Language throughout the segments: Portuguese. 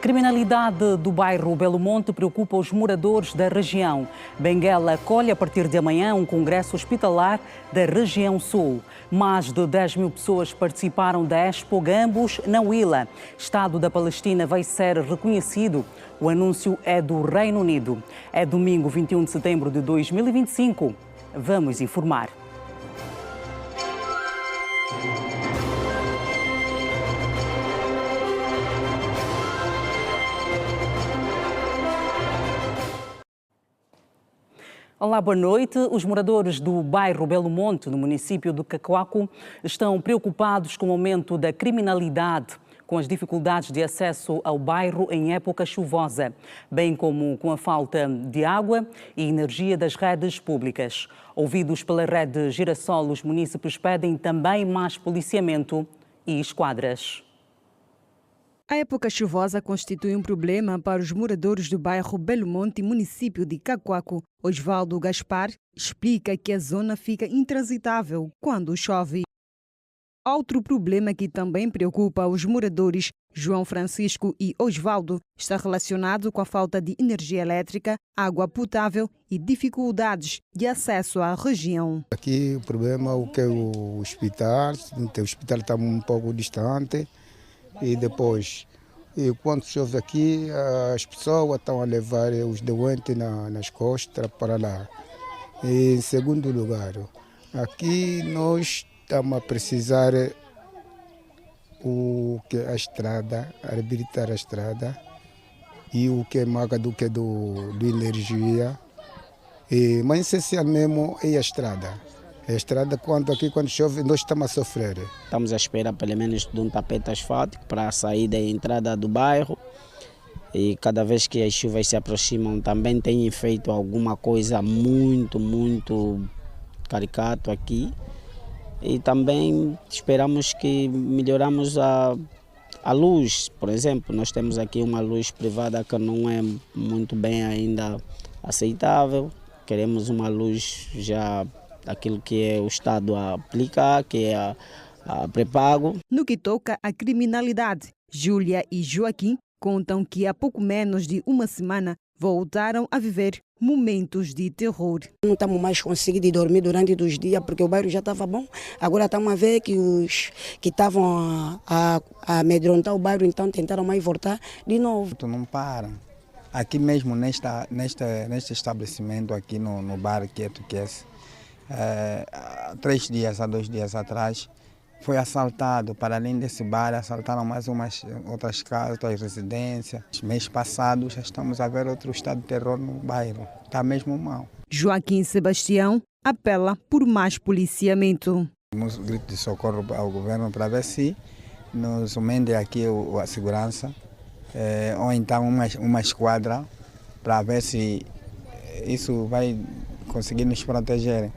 Criminalidade do bairro Belo Monte preocupa os moradores da região. Benguela acolhe a partir de amanhã um congresso hospitalar da região sul. Mais de 10 mil pessoas participaram da Expo Gambos na Huila. Estado da Palestina vai ser reconhecido. O anúncio é do Reino Unido. É domingo 21 de setembro de 2025. Vamos informar. Olá, boa noite. Os moradores do bairro Belo Monte, no município de Cacoaco, estão preocupados com o aumento da criminalidade, com as dificuldades de acesso ao bairro em época chuvosa, bem como com a falta de água e energia das redes públicas. Ouvidos pela rede Girassol, os munícipes pedem também mais policiamento e esquadras. A época chuvosa constitui um problema para os moradores do bairro Belo Monte, município de Cacoaco. Osvaldo Gaspar explica que a zona fica intransitável quando chove. Outro problema que também preocupa os moradores, João Francisco e Osvaldo, está relacionado com a falta de energia elétrica, água potável e dificuldades de acesso à região. Aqui o problema é que o hospital está um pouco distante. E depois, quando chove aqui, as pessoas estão a levar os doentes nas costas para lá. E, em segundo lugar, aqui nós estamos a precisar a estrada, habilitar a estrada e o que é mais do que do energia. Mas essencial mesmo é a estrada. A estrada, quando chove, nós estamos a sofrer. Estamos à espera, pelo menos, de um tapete asfáltico para a saída e entrada do bairro. E cada vez que as chuvas se aproximam, também tem feito alguma coisa muito caricato aqui. E também esperamos que melhoramos a luz. Por exemplo, nós temos aqui uma luz privada que não é muito bem ainda aceitável. Queremos uma luz já aquilo que é o Estado a aplicar, que é a pré-pago. No que toca à criminalidade, Júlia e Joaquim contam que há pouco menos de uma semana voltaram a viver momentos de terror. Não estamos mais conseguindo dormir durante os dias porque o bairro já estava bom. Agora estamos a ver que os que estavam a amedrontar o bairro então tentaram mais voltar de novo. Não param. Aqui mesmo neste estabelecimento, aqui no bar que é Tuquesse, há 2 dias atrás, foi assaltado. Para além desse bar, assaltaram mais outras casas, outras residências. Mês passado já estamos a ver outro estado de terror no bairro. Está mesmo mal. Joaquim Sebastião apela por mais policiamento. Temos grito de socorro ao governo para ver se nos aumenta aqui a segurança, ou então uma esquadra, para ver se isso vai conseguir nos proteger.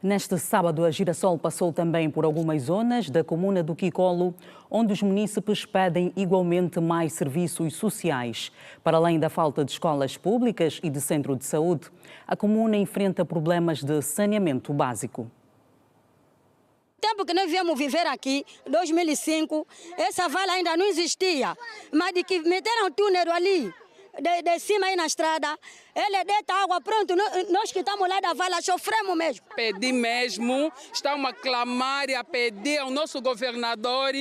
Neste sábado, a Girassol passou também por algumas zonas da comuna do Quicolo, onde os munícipes pedem igualmente mais serviços sociais. Para além da falta de escolas públicas e de centro de saúde, a comuna enfrenta problemas de saneamento básico. Tempo que nós viemos viver aqui, 2005, essa vala ainda não existia, mas de que meteram um túnel ali, de cima aí na estrada, ele deita água, pronto, nós que estamos lá da vala sofremos mesmo. Pedir mesmo, estamos a clamar e a pedir ao nosso governador,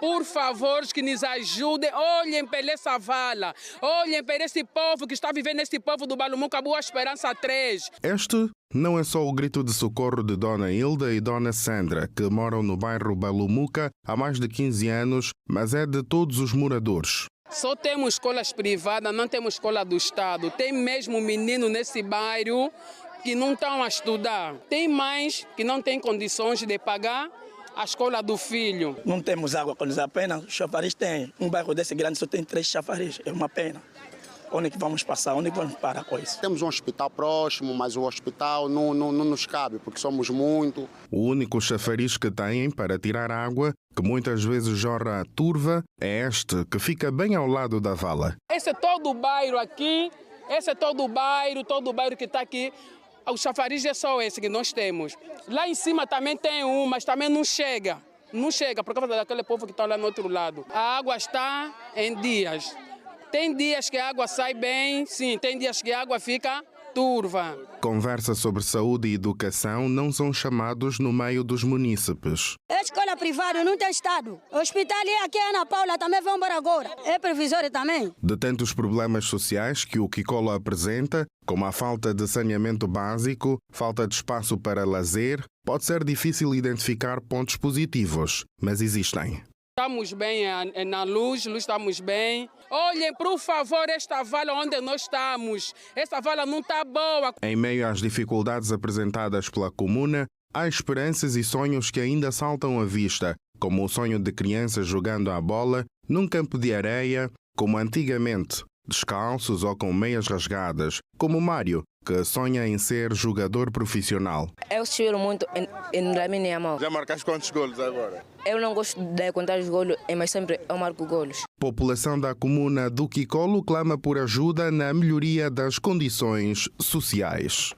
por favor, que nos ajudem, olhem para essa vala, olhem para esse povo que está vivendo, esse povo do Balumuca, Boa Esperança 3. Este não é só o grito de socorro de Dona Hilda e Dona Sandra, que moram no bairro Balumuca há mais de 15 anos, mas é de todos os moradores. Só temos escolas privadas, não temos escola do Estado. Tem mesmo menino nesse bairro que não estão a estudar. Tem mães que não têm condições de pagar a escola do filho. Não temos água quando apenas os chafariz tem. Um bairro desse grande só tem 3 chafariz, é uma pena. Onde é que vamos passar? Onde é que vamos parar com isso? Temos um hospital próximo, mas o hospital não nos cabe, porque somos muito. O único chafariz que têm para tirar água, que muitas vezes jorra a turva, é este, que fica bem ao lado da vala. Esse é todo o bairro aqui, esse é todo o bairro que está aqui. O chafariz é só esse que nós temos. Lá em cima também tem um, mas também não chega. Não chega por causa daquele povo que está lá no outro lado. A água está em dias. Tem dias que a água sai bem, sim, tem dias que a água fica turva. Conversa sobre saúde e educação não são chamados no meio dos munícipes. É escola privada, não tem Estado. O hospital aqui é Ana Paula, também vão embora agora. É previsório também. De tantos problemas sociais que o Kikolo apresenta, como a falta de saneamento básico, falta de espaço para lazer, pode ser difícil identificar pontos positivos, mas existem. Estamos bem na luz estamos bem. Olhem, por favor, esta vala onde nós estamos. Esta vala não está boa. Em meio às dificuldades apresentadas pela comuna, há esperanças e sonhos que ainda saltam à vista, como o sonho de crianças jogando a bola num campo de areia, como antigamente, descalços ou com meias rasgadas, como Mário, que sonha em ser jogador profissional. Eu espero muito na minha mão. Já marcaste quantos golos agora? Eu não gosto de contar os golos, mas sempre eu marco golos. População da comuna do Kikolo clama por ajuda na melhoria das condições sociais.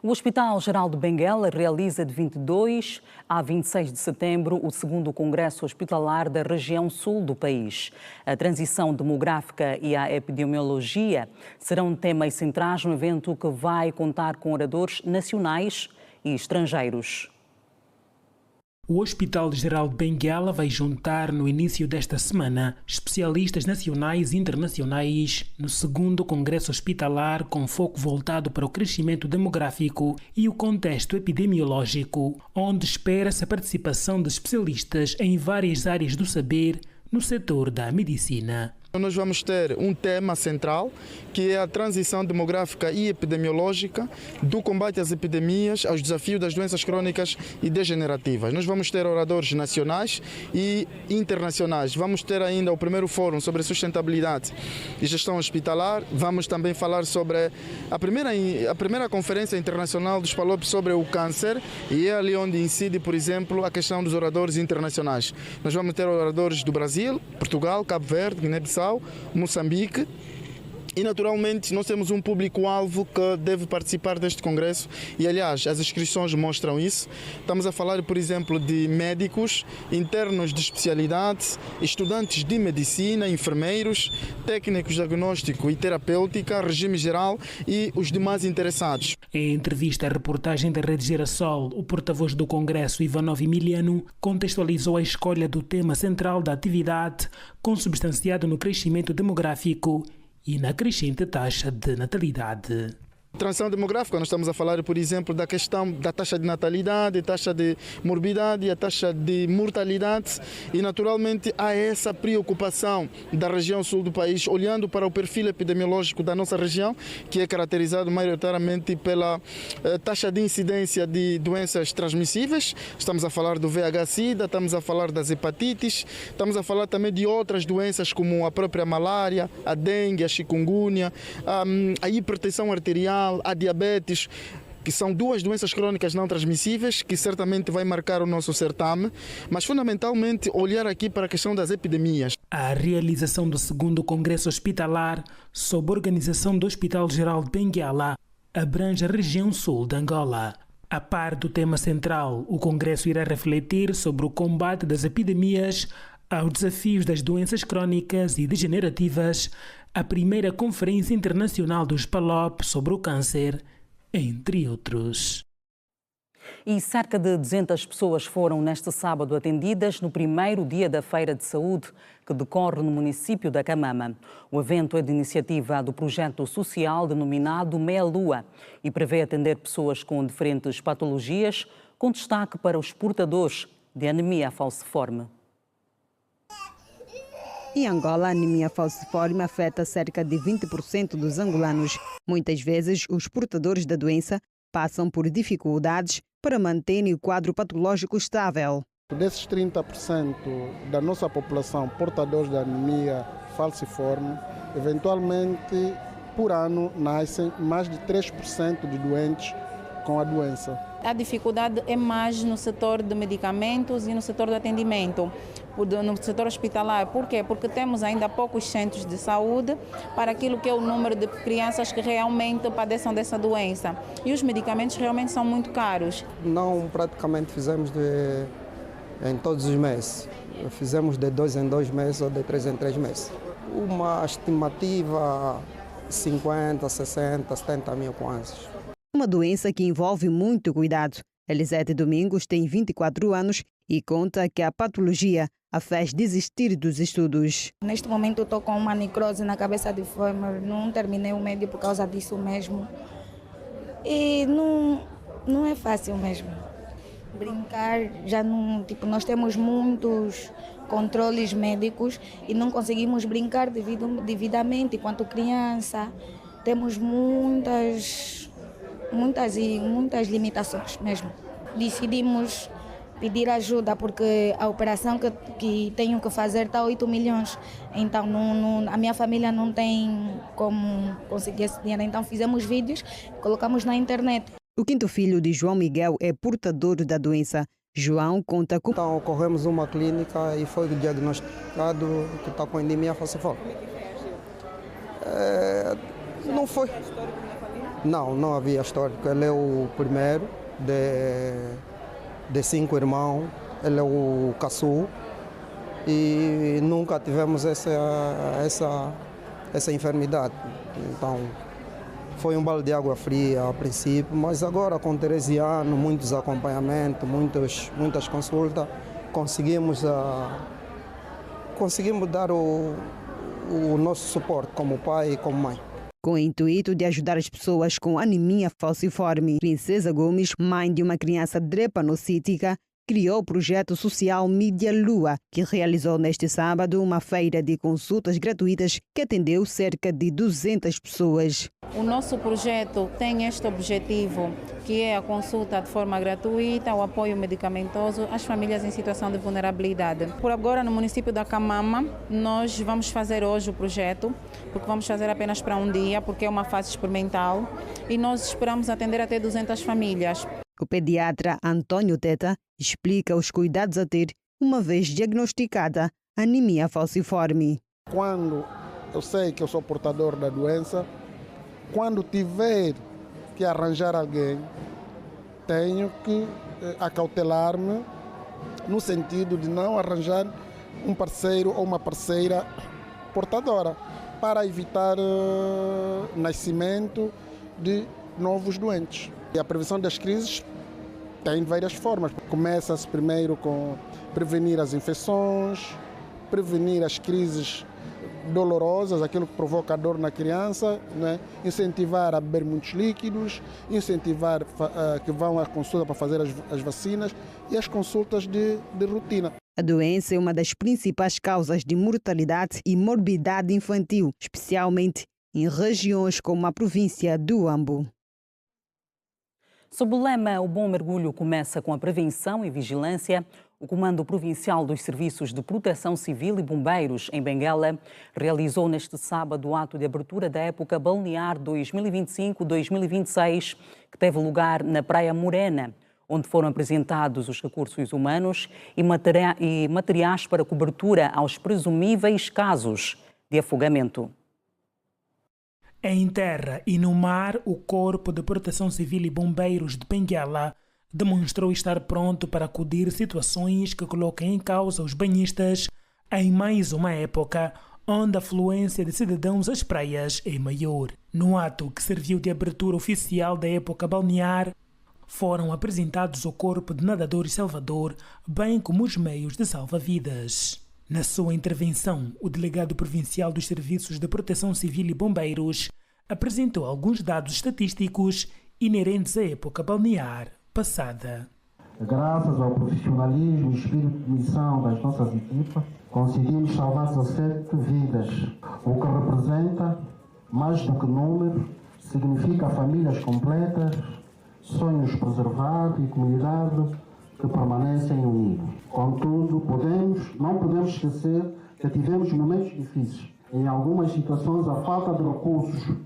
O Hospital Geral de Benguela realiza de 22 a 26 de setembro o 2º Congresso Hospitalar da região sul do país. A transição demográfica e a epidemiologia serão temas centrais no evento que vai contar com oradores nacionais e estrangeiros. O Hospital Geral de Benguela vai juntar no início desta semana especialistas nacionais e internacionais no 2º Congresso Hospitalar com foco voltado para o crescimento demográfico e o contexto epidemiológico, onde espera-se a participação de especialistas em várias áreas do saber no setor da medicina. Nós vamos ter um tema central, que é a transição demográfica e epidemiológica do combate às epidemias, aos desafios das doenças crônicas e degenerativas. Nós vamos ter oradores nacionais e internacionais. Vamos ter ainda o primeiro fórum sobre sustentabilidade e gestão hospitalar. Vamos também falar sobre a primeira conferência internacional dos PALOP sobre o câncer, e é ali onde incide, por exemplo, a questão dos oradores internacionais. Nós vamos ter oradores do Brasil, Portugal, Cabo Verde, Guiné-Bissau, Moçambique. E, naturalmente, nós temos um público-alvo que deve participar deste congresso e, aliás, as inscrições mostram isso. Estamos a falar, por exemplo, de médicos, internos de especialidade, estudantes de medicina, enfermeiros, técnicos de diagnóstico e terapêutica, regime geral e os demais interessados. Em entrevista à reportagem da Rede Girassol, o porta-voz do Congresso, Ivanov Emiliano, contextualizou a escolha do tema central da atividade, consubstanciado no crescimento demográfico e na crescente taxa de natalidade. Transição demográfica, nós estamos a falar, por exemplo, da questão da taxa de natalidade, taxa de morbidade e a taxa de mortalidade, e naturalmente há essa preocupação da região sul do país, olhando para o perfil epidemiológico da nossa região, que é caracterizado maioritariamente pela taxa de incidência de doenças transmissíveis. Estamos a falar do VIH-Sida, estamos a falar das hepatites, estamos a falar também de outras doenças como a própria malária, a dengue, a chikungunya, a hipertensão arterial, a diabetes, que são duas doenças crônicas não transmissíveis que certamente vai marcar o nosso certame, mas fundamentalmente olhar aqui para a questão das epidemias. A realização do 2º Congresso Hospitalar, sob organização do Hospital Geral de Benguela, abrange a região sul de Angola. A par do tema central, o Congresso irá refletir sobre o combate das epidemias aos desafios das doenças crônicas e degenerativas, a primeira Conferência Internacional dos PALOP sobre o câncer, entre outros. E cerca de 200 pessoas foram neste sábado atendidas no primeiro dia da Feira de Saúde, que decorre no município da Camama. O evento é de iniciativa do projeto social denominado Meia Lua e prevê atender pessoas com diferentes patologias, com destaque para os portadores de anemia falciforme. Em Angola, a anemia falciforme afeta cerca de 20% dos angolanos. Muitas vezes, os portadores da doença passam por dificuldades para manterem o quadro patológico estável. Desses 30% da nossa população portadores da anemia falciforme, eventualmente, por ano, nascem mais de 3% de doentes com a doença. A dificuldade é mais no setor de medicamentos e no setor de atendimento, no setor hospitalar. Por quê? Porque temos ainda poucos centros de saúde para aquilo que é o número de crianças que realmente padecem dessa doença. E os medicamentos realmente são muito caros. Não praticamente fizemos em todos os meses. Fizemos de 2 em 2 meses ou de 3 em 3 meses. Uma estimativa 50, 60, 70 mil kwanzas. Uma doença que envolve muito cuidado. Elisete Domingos tem 24 anos e conta que a patologia a fez desistir dos estudos. Neste momento estou com uma necrose na cabeça de fêmur, não terminei o médio por causa disso mesmo. E não é fácil mesmo. Brincar, já não, nós temos muitos controles médicos e não conseguimos brincar devidamente enquanto criança. Temos muitas limitações mesmo. Decidimos pedir ajuda porque a operação que tenho que fazer está 8 milhões. Então a minha família não tem como conseguir esse dinheiro. Então fizemos vídeos, colocamos na internet. O quinto filho de João Miguel é portador da doença. João conta com... Então corremos uma clínica e foi diagnosticado que está com anemia falciforme. Não foi. Não havia histórico. Ele é o primeiro de 5 irmãos. Ele é o caçul. E nunca tivemos essa enfermidade. Então, foi um balde de água fria a princípio, mas agora com 13 anos, muitos acompanhamentos, muitas consultas, conseguimos dar o nosso suporte como pai e como mãe. Com o intuito de ajudar as pessoas com anemia falciforme, Princesa Gomes, mãe de uma criança drepanocítica, criou o projeto social Mídia Lua, que realizou neste sábado uma feira de consultas gratuitas que atendeu cerca de 200 pessoas. O nosso projeto tem este objetivo, que é a consulta de forma gratuita, o apoio medicamentoso às famílias em situação de vulnerabilidade. Por agora, no município da Camama, nós vamos fazer hoje o projeto, porque vamos fazer apenas para um dia, porque é uma fase experimental, e nós esperamos atender até 200 famílias. O pediatra Antônio Teta explica os cuidados a ter uma vez diagnosticada anemia falciforme. Quando eu sei que eu sou portador da doença, quando tiver que arranjar alguém, tenho que acautelar-me no sentido de não arranjar um parceiro ou uma parceira portadora, para evitar nascimento de novos doentes. E a prevenção das crises tem várias formas. Começa-se primeiro com prevenir as infecções, prevenir as crises dolorosas, aquilo que provoca dor na criança, né? Incentivar a beber muitos líquidos, incentivar que vão à consulta para fazer as vacinas e as consultas de rotina. A doença é uma das principais causas de mortalidade e morbidade infantil, especialmente em regiões como a província do Ambo. Sob o lema O Bom Mergulho começa com a prevenção e vigilância, o Comando Provincial dos Serviços de Proteção Civil e Bombeiros, em Benguela, realizou neste sábado o ato de abertura da época balnear 2025-2026, que teve lugar na Praia Morena, onde foram apresentados os recursos humanos e materiais para cobertura aos presumíveis casos de afogamento. Em terra e no mar, o Corpo de Proteção Civil e Bombeiros de Benguela demonstrou estar pronto para acudir situações que coloquem em causa os banhistas em mais uma época onde a afluência de cidadãos às praias é maior. No ato que serviu de abertura oficial da época balnear, foram apresentados o Corpo de Nadadores Salvador, bem como os meios de salva-vidas. Na sua intervenção, o delegado provincial dos Serviços de Proteção Civil e Bombeiros apresentou alguns dados estatísticos inerentes à época balnear passada. Graças ao profissionalismo e espírito de missão das nossas equipas, conseguimos salvar 17 vidas, o que representa, mais do que número, significa famílias completas, sonhos preservados e comunidade que permanecem unidos. Contudo, não podemos esquecer que tivemos momentos difíceis. Em algumas situações, a falta de recursos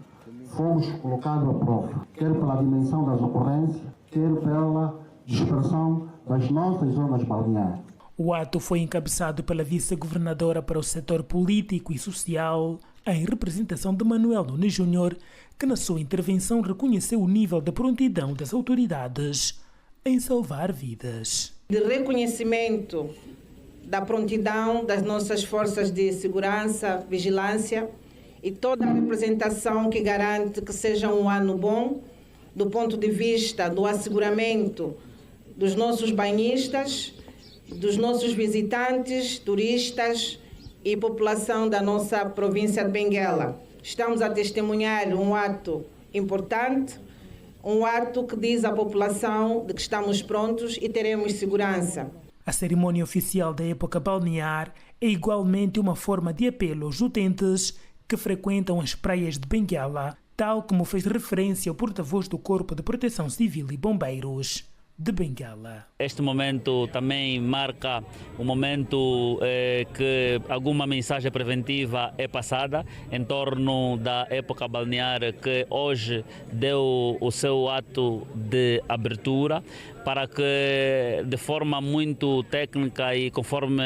fomos colocados à prova, quer pela dimensão das ocorrências, quer pela dispersão das nossas zonas balneares. O ato foi encabeçado pela vice-governadora para o setor político e social, em representação de Manuel Nunes Júnior, que na sua intervenção reconheceu o nível de prontidão das autoridades em salvar vidas. De reconhecimento da prontidão das nossas forças de segurança, vigilância e toda a representação que garante que seja um ano bom do ponto de vista do asseguramento dos nossos banhistas, dos nossos visitantes, turistas e população da nossa província de Benguela. Estamos a testemunhar um ato importante, um ato que diz à população de que estamos prontos e teremos segurança. A cerimônia oficial da época balnear é igualmente uma forma de apelo aos utentes que frequentam as praias de Benguela, tal como fez referência o porta-voz do Corpo de Proteção Civil e Bombeiros de Benguela. Este momento também marca um momento que alguma mensagem preventiva é passada em torno da época balnear que hoje deu o seu ato de abertura, para que de forma muito técnica e conforme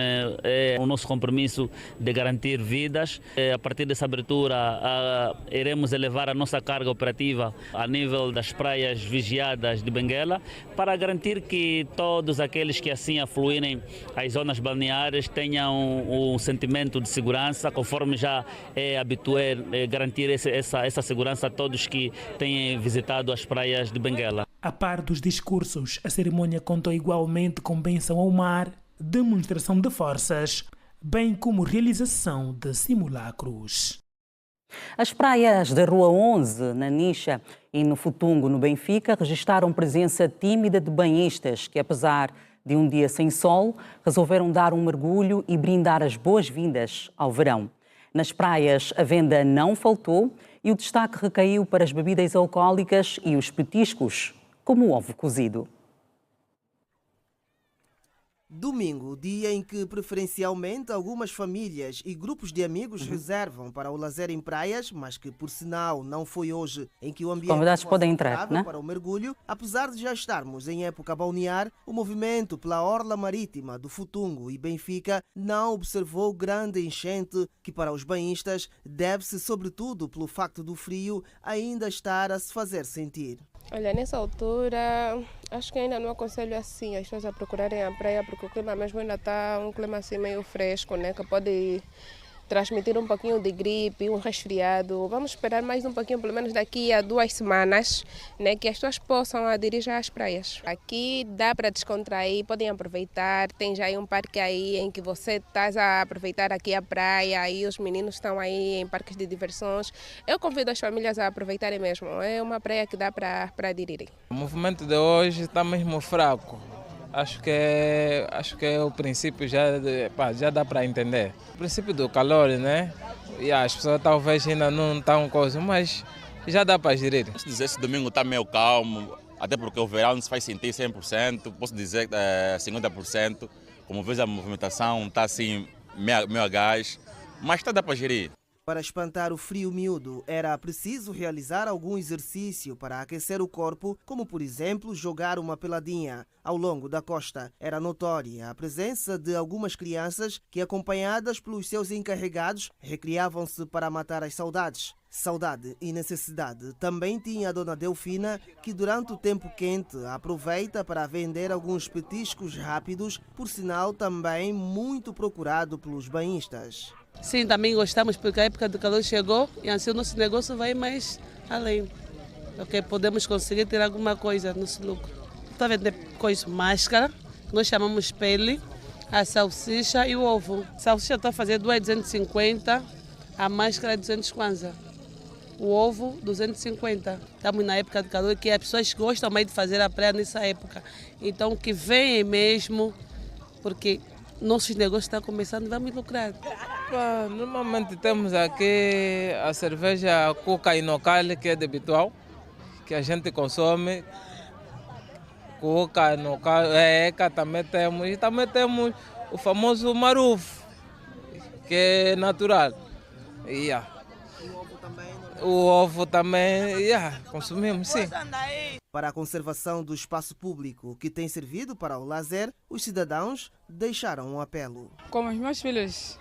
o nosso compromisso de garantir vidas, a partir dessa abertura iremos elevar a nossa carga operativa a nível das praias vigiadas de Benguela para garantir que todos aqueles que assim afluírem às zonas balneares tenham um sentimento de segurança, conforme já é habitué garantir essa segurança a todos que têm visitado as praias de Benguela. A par dos discursos, a cerimônia contou igualmente com bênção ao mar, demonstração de forças, bem como realização de simulacros. As praias da Rua 11, na Nicha, e no Futungo, no Benfica, registraram presença tímida de banhistas que, apesar de um dia sem sol, resolveram dar um mergulho e brindar as boas-vindas ao verão. Nas praias, a venda não faltou e o destaque recaiu para as bebidas alcoólicas e os petiscos, como o ovo cozido. Domingo, dia em que preferencialmente algumas famílias e grupos de amigos reservam para o lazer em praias, mas que por sinal não foi hoje em que o ambiente podem entrar, né? Para o mergulho. Apesar de já estarmos em época balnear, o movimento pela orla marítima do Futungo e Benfica não observou grande enchente, que para os banhistas deve-se sobretudo pelo facto do frio ainda estar a se fazer sentir. Olha, nessa altura, acho que ainda não aconselho assim as pessoas a procurarem a praia, porque o clima mesmo ainda está um clima assim meio fresco, né? Que pode transmitir um pouquinho de gripe, um resfriado. Vamos esperar mais um pouquinho, pelo menos daqui a 2 semanas, né? Que as pessoas possam aderir já às praias. Aqui dá para descontrair, podem aproveitar. Tem já aí um parque aí em que você está a aproveitar aqui a praia, aí os meninos estão aí em parques de diversões. Eu convido as famílias a aproveitarem mesmo. É uma praia que dá para aderirem. O movimento de hoje está mesmo fraco. Acho que é o princípio, já dá para entender. O princípio do calor, né? E as pessoas talvez ainda não estão coisa, mas já dá para gerir. Posso dizer que esse domingo está meio calmo, até porque o verão não se faz sentir 100%, posso dizer 50%. Como vejo a movimentação está assim meio a gás, mas dá para gerir. Para espantar o frio miúdo, era preciso realizar algum exercício para aquecer o corpo, como por exemplo jogar uma peladinha. Ao longo da costa era notória a presença de algumas crianças que, acompanhadas pelos seus encarregados, recriavam-se para matar as saudades. Saudade e necessidade também tinha a dona Delfina, que durante o tempo quente aproveita para vender alguns petiscos rápidos, por sinal também muito procurado pelos banhistas. Sim, também gostamos porque a época do calor chegou e assim o nosso negócio vai mais além. Porque podemos conseguir ter alguma coisa no nosso lucro. Está a vender coisa, máscara, nós chamamos pele, a salsicha e o ovo. A salsicha está a fazer 250, a máscara é 200 kwanza. O ovo, 250. Estamos na época do calor que as pessoas gostam mais de fazer a praia nessa época. Então que venham mesmo, porque nossos negócios estão começando e vamos lucrar. Normalmente temos aqui a cerveja Cuca Inocale, que é de habitual, que a gente consome. Cuca Inocale, Eca também temos. E também temos o famoso Maruf, que é natural. O ovo também, consumimos, sim. Para a conservação do espaço público que tem servido para o lazer, os cidadãos deixaram um apelo. Como os meus filhos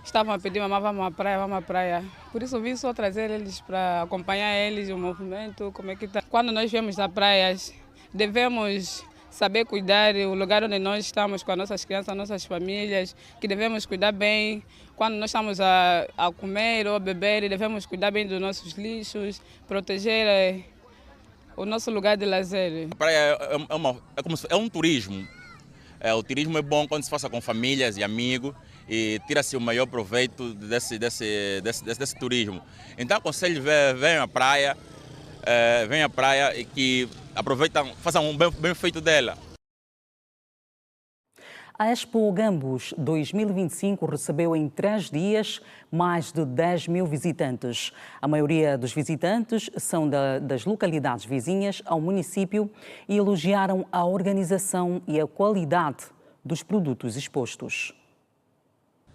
estavam a pedir, mamãe, vamos à praia. Por isso vim só trazer eles para acompanhar eles, o movimento, como é que está. Quando nós viemos às praias, devemos saber cuidar do lugar onde nós estamos com as nossas crianças, as nossas famílias, que devemos cuidar bem. Quando nós estamos a comer ou a beber, devemos cuidar bem dos nossos lixos, proteger o nosso lugar de lazer. A praia é um turismo. O turismo é bom quando se faça com famílias e amigos e tira-se o maior proveito desse turismo. Então aconselho venham à praia e que aproveitem, façam um bem feito dela. A Expo Gambos 2025 recebeu em 3 dias mais de 10 mil visitantes. A maioria dos visitantes são das localidades vizinhas ao município e elogiaram a organização e a qualidade dos produtos expostos.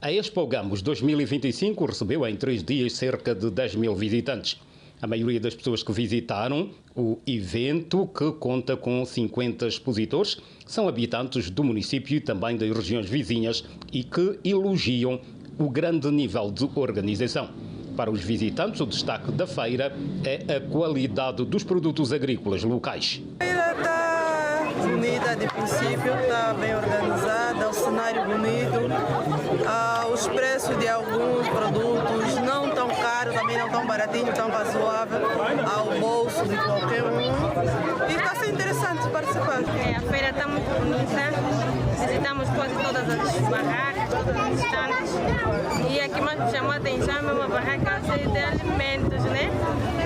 A Expo Gambos 2025 recebeu em 3 dias cerca de 10 mil visitantes. A maioria das pessoas que visitaram o evento, que conta com 50 expositores, são habitantes do município e também das regiões vizinhas e que elogiam o grande nível de organização. Para os visitantes, o destaque da feira é a qualidade dos produtos agrícolas locais. A feira está bonita de princípio, está bem organizada, o cenário bonito, os preços de alguns produtos não tão caros, também não tão baratinho, tão razoável ao bolso de qualquer um. E está a ser interessante participar. A feira está muito bonita, visitamos quase todas as barracas, todos os estandes. E aqui mais me chamou a atenção é uma barraca cheia de alimentos, né?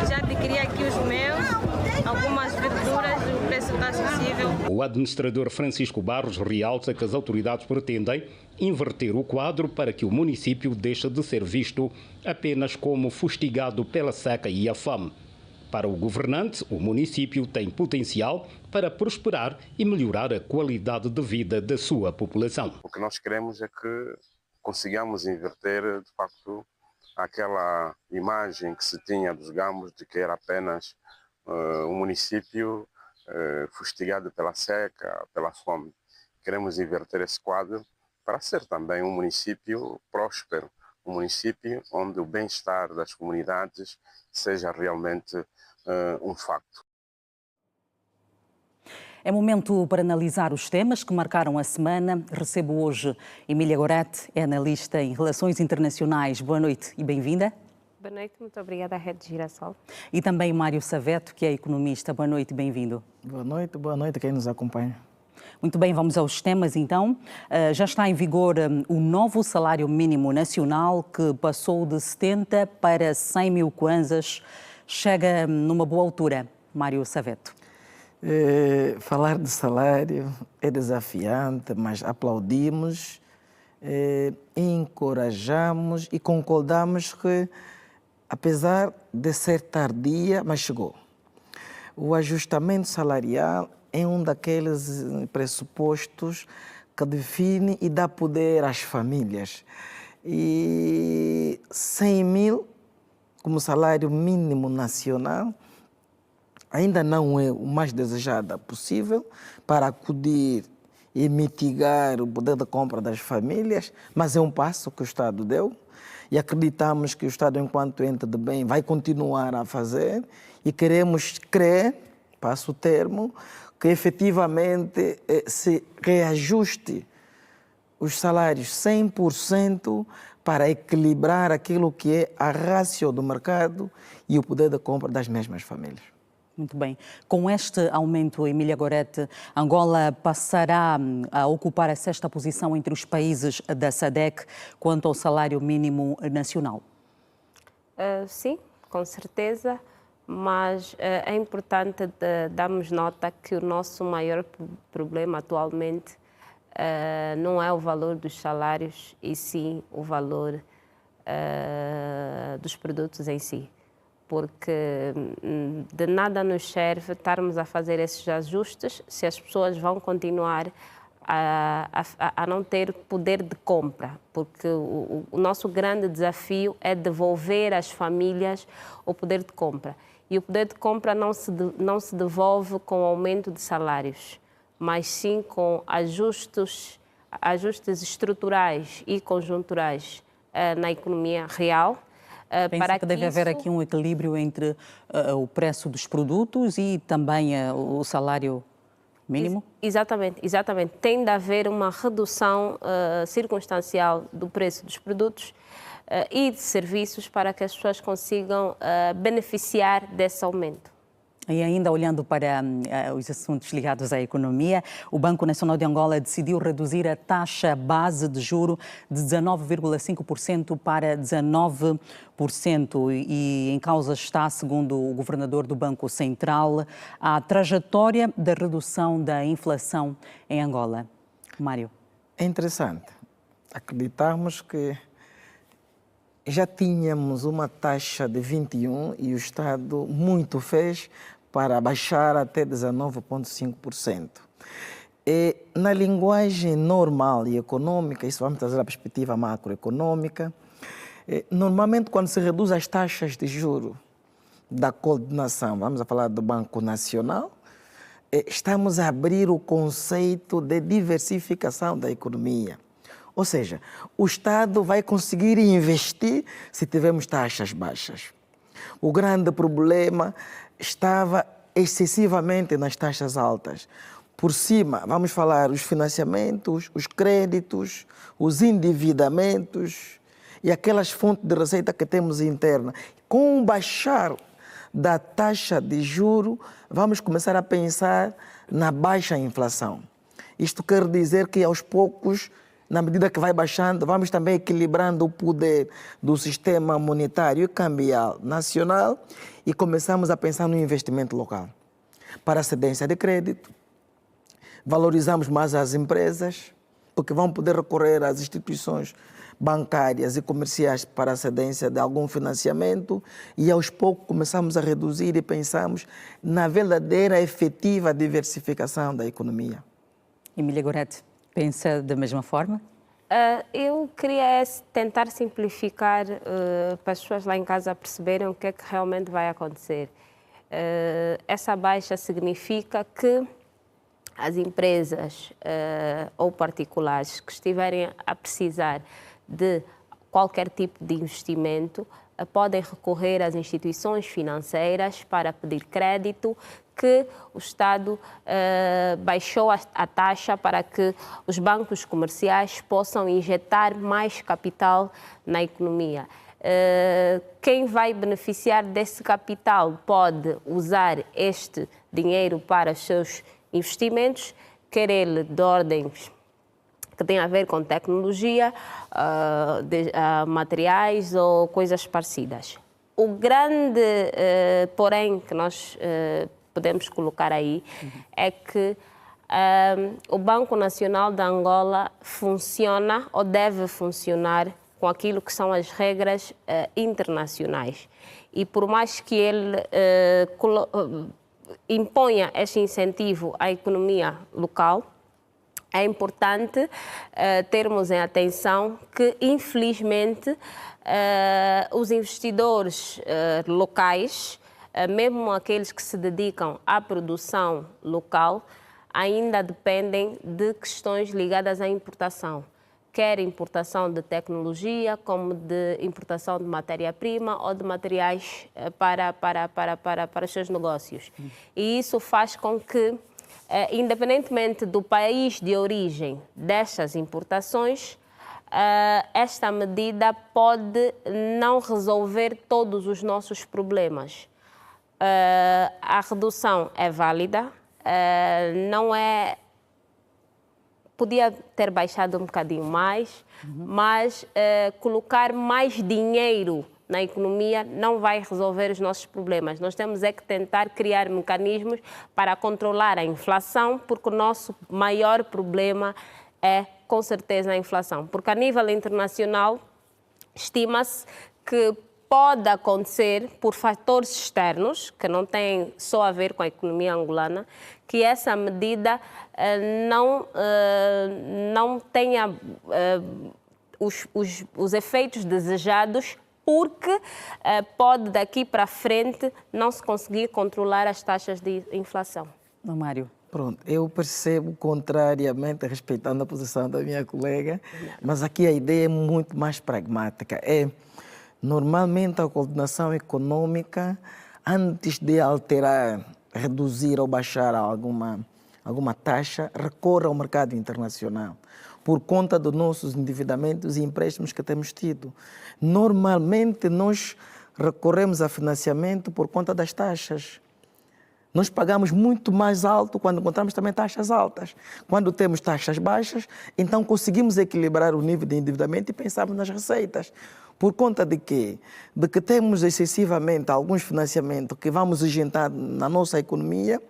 Já adquiri aqui os meus, algumas verduras, o preço está acessível. O administrador Francisco Barros realça que as autoridades pretendem inverter o quadro para que o município deixe de ser visto apenas como fustigado pela seca e a fome. Para o governante, o município tem potencial para prosperar e melhorar a qualidade de vida da sua população. O que nós queremos é que consigamos inverter, de facto, aquela imagem que se tinha dos Gambos de que era apenas um município fustigado pela seca, pela fome. Queremos inverter esse quadro para ser também um município próspero, um município onde o bem-estar das comunidades seja realmente um facto. É momento para analisar os temas que marcaram a semana. Recebo hoje Emília Gorete, é analista em Relações Internacionais. Boa noite e bem-vinda. Boa noite, muito obrigada à Rede Girassol. E também Mário Saveto, que é economista. Boa noite e bem-vindo. Boa noite a quem nos acompanha. Muito bem, vamos aos temas então. Já está em vigor o novo salário mínimo nacional que passou de 70 para 100 mil kwanzas. Chega numa boa altura, Mário Saveto. Falar de salário é desafiante, mas aplaudimos, encorajamos e concordamos que, apesar de ser tardia, mas chegou. O ajustamento salarial é um daqueles pressupostos que define e dá poder às famílias. E 100 mil como salário mínimo nacional ainda não é o mais desejado possível para acudir e mitigar o poder de compra das famílias, mas é um passo que o Estado deu e acreditamos que o Estado, enquanto ente de bem, vai continuar a fazer e queremos crer, passo o termo, que efetivamente se reajuste os salários 100% para equilibrar aquilo que é a ratio do mercado e o poder de compra das mesmas famílias. Muito bem. Com este aumento, Emília Gorete, Angola passará a ocupar a 6ª posição entre os países da SADC quanto ao salário mínimo nacional? Sim, com certeza. Mas é importante darmos nota que o nosso maior problema atualmente não é o valor dos salários, e sim o valor dos produtos em si. Porque de nada nos serve estarmos a fazer esses ajustes se as pessoas vão continuar a não ter poder de compra, porque o nosso grande desafio é devolver às famílias o poder de compra. E o poder de compra não se devolve com aumento de salários, mas sim com ajustes estruturais e conjunturais na economia real. Pensa que deve haver aqui um equilíbrio entre o preço dos produtos e também o salário mínimo? Exatamente. Tem de haver uma redução circunstancial do preço dos produtos e de serviços para que as pessoas consigam beneficiar desse aumento. E ainda olhando para os assuntos ligados à economia, o Banco Nacional de Angola decidiu reduzir a taxa base de juro de 19,5% para 19%. E em causa está, segundo o governador do Banco Central, a trajetória da redução da inflação em Angola. Mário. É interessante. Acreditamos que já tínhamos uma taxa de 21% e o Estado muito fez para baixar até 19,5%. Na linguagem normal e econômica, isso vamos trazer a perspectiva macroeconômica, normalmente quando se reduz as taxas de juros da coordenação, vamos a falar do Banco Nacional, estamos a abrir o conceito de diversificação da economia. Ou seja, o Estado vai conseguir investir se tivermos taxas baixas. O grande problema estava excessivamente nas taxas altas. Por cima, vamos falar os financiamentos, os créditos, os endividamentos e aquelas fontes de receita que temos interna. Com o baixar da taxa de juro, vamos começar a pensar na baixa inflação. Isto quer dizer que aos poucos, na medida que vai baixando, vamos também equilibrando o poder do sistema monetário e cambial nacional e começamos a pensar no investimento local. Para a cedência de crédito, valorizamos mais as empresas, porque vão poder recorrer às instituições bancárias e comerciais para a cedência de algum financiamento e aos poucos começamos a reduzir e pensamos na verdadeira efetiva diversificação da economia. Emília Gorete. Pensa da mesma forma? Eu queria tentar simplificar para as pessoas lá em casa perceberem o que é que realmente vai acontecer. Essa baixa significa que as empresas ou particulares que estiverem a precisar de qualquer tipo de investimento podem recorrer às instituições financeiras para pedir crédito, que o Estado baixou a taxa para que os bancos comerciais possam injetar mais capital na economia. Quem vai beneficiar desse capital pode usar este dinheiro para os seus investimentos, quer ele de ordens que têm a ver com tecnologia, materiais ou coisas parecidas. O grande porém que nós podemos colocar aí é que o Banco Nacional de Angola funciona ou deve funcionar com aquilo que são as regras internacionais. E por mais que ele imponha este incentivo à economia local, é importante termos em atenção que, infelizmente, os investidores locais, mesmo aqueles que se dedicam à produção local, ainda dependem de questões ligadas à importação, quer importação de tecnologia, como de importação de matéria-prima ou de materiais para os seus negócios. E isso faz com que, independentemente do país de origem destas importações, esta medida pode não resolver todos os nossos problemas. A redução é válida, não é... Podia ter baixado um bocadinho mais, mas colocar mais dinheiro na economia não vai resolver os nossos problemas. Nós temos é que tentar criar mecanismos para controlar a inflação, porque o nosso maior problema é, com certeza, a inflação. Porque a nível internacional, estima-se que pode acontecer por fatores externos, que não têm só a ver com a economia angolana, que essa medida não tenha os efeitos desejados, porque pode daqui para frente não se conseguir controlar as taxas de inflação. Mário. Pronto, eu percebo contrariamente, respeitando a posição da minha colega, mas aqui a ideia é muito mais pragmática. Normalmente a coordenação econômica, antes de alterar, reduzir ou baixar alguma taxa, recorre ao mercado internacional, por conta dos nossos endividamentos e empréstimos que temos tido. Normalmente nós recorremos a financiamento por conta das taxas. Nós pagamos muito mais alto quando encontramos também taxas altas. Quando temos taxas baixas, então conseguimos equilibrar o nível de endividamento e pensamos nas receitas. Por conta de quê? De que temos excessivamente alguns financiamentos que vamos injetar na nossa economia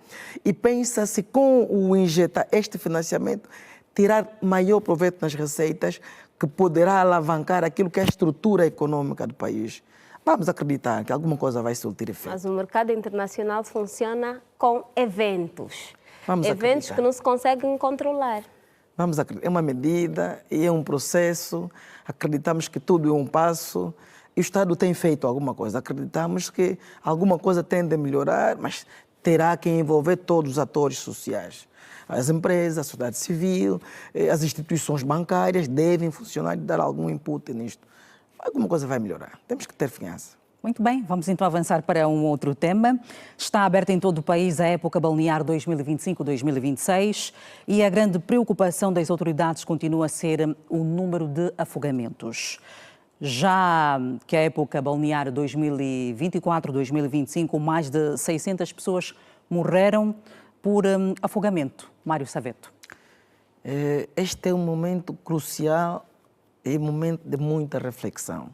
e pensa-se com o injetar este financiamento, tirar maior proveito nas receitas que poderá alavancar aquilo que é a estrutura econômica do país. Vamos acreditar que alguma coisa vai surtir efeito. Mas o mercado internacional funciona com eventos. Eventos acreditar. Que não se conseguem controlar. Vamos acreditar. É uma medida e é um processo. Acreditamos que tudo é um passo. E o Estado tem feito alguma coisa. Acreditamos que alguma coisa tende a melhorar, mas terá que envolver todos os atores sociais. As empresas, a sociedade civil, as instituições bancárias devem funcionar e dar algum input nisto. Alguma coisa vai melhorar. Temos que ter confiança. Muito bem, vamos então avançar para um outro tema. Está aberta em todo o país a época balnear 2025-2026 e a grande preocupação das autoridades continua a ser o número de afogamentos. Já que a época balnear 2024-2025, mais de 600 pessoas morreram por afogamento. Mário Saveto. Este é um momento crucial e um momento de muita reflexão,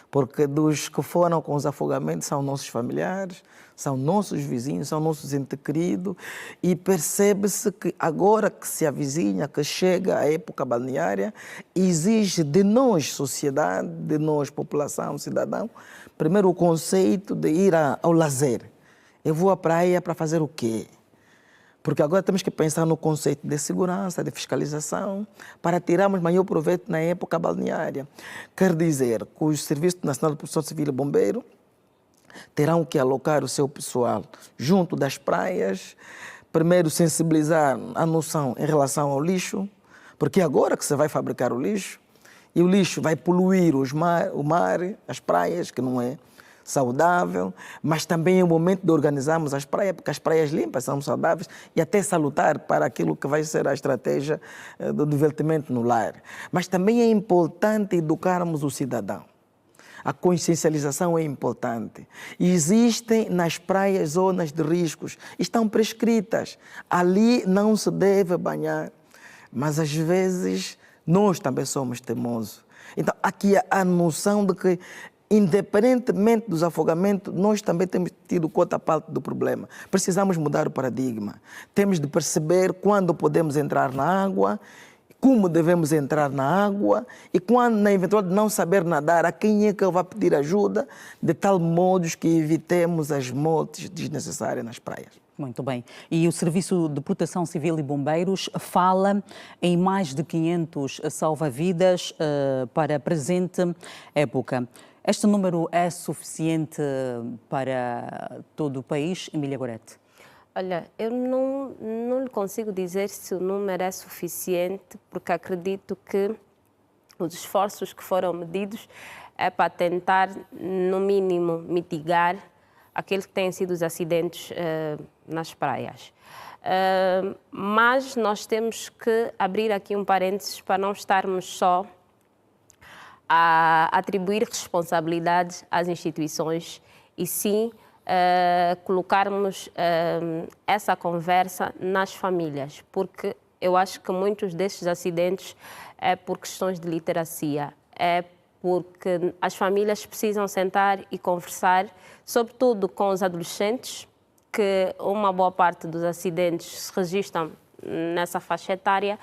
porque dos que foram com os afogamentos são nossos familiares, são nossos vizinhos, são nossos entes queridos, e percebe-se que agora que se avizinha, que chega a época balneária, exige de nós, sociedade, de nós, população, cidadão, primeiro o conceito de ir ao lazer. Eu vou à praia para fazer o quê? Porque agora temos que pensar no conceito de segurança, de fiscalização, para tirarmos maior proveito na época balneária. Quer dizer que o Serviço Nacional de Proteção Civil e Bombeiro terão que alocar o seu pessoal junto das praias, primeiro sensibilizar a noção em relação ao lixo, porque agora que você vai fabricar o lixo, e o lixo vai poluir o mar, as praias, que não é saudável, mas também é o momento de organizarmos as praias, porque as praias limpas são saudáveis e até salutar para aquilo que vai ser a estratégia do divertimento no lar. Mas também é importante educarmos o cidadão. A consciencialização é importante. Existem nas praias zonas de riscos, estão prescritas. Ali não se deve banhar, mas às vezes nós também somos teimosos. Então aqui a noção de que, independentemente dos afogamentos, nós também temos tido cota parte do problema. Precisamos mudar o paradigma. Temos de perceber quando podemos entrar na água, como devemos entrar na água e quando, na eventualidade de não saber nadar, a quem é que eu vou pedir ajuda, de tal modo que evitemos as mortes desnecessárias nas praias. Muito bem. E o Serviço de Proteção Civil e Bombeiros fala em mais de 500 salva-vidas para a presente época. Este número é suficiente para todo o país, Emília Gorete? Olha, eu não lhe consigo dizer se o número é suficiente, porque acredito que os esforços que foram medidos é para tentar, no mínimo, mitigar aqueles que têm sido os acidentes nas praias. Mas nós temos que abrir aqui um parênteses para não estarmos só a atribuir responsabilidades às instituições e sim colocarmos essa conversa nas famílias, porque eu acho que muitos destes acidentes é por questões de literacia, é porque as famílias precisam sentar e conversar, sobretudo com os adolescentes, que uma boa parte dos acidentes se registram nessa faixa etária,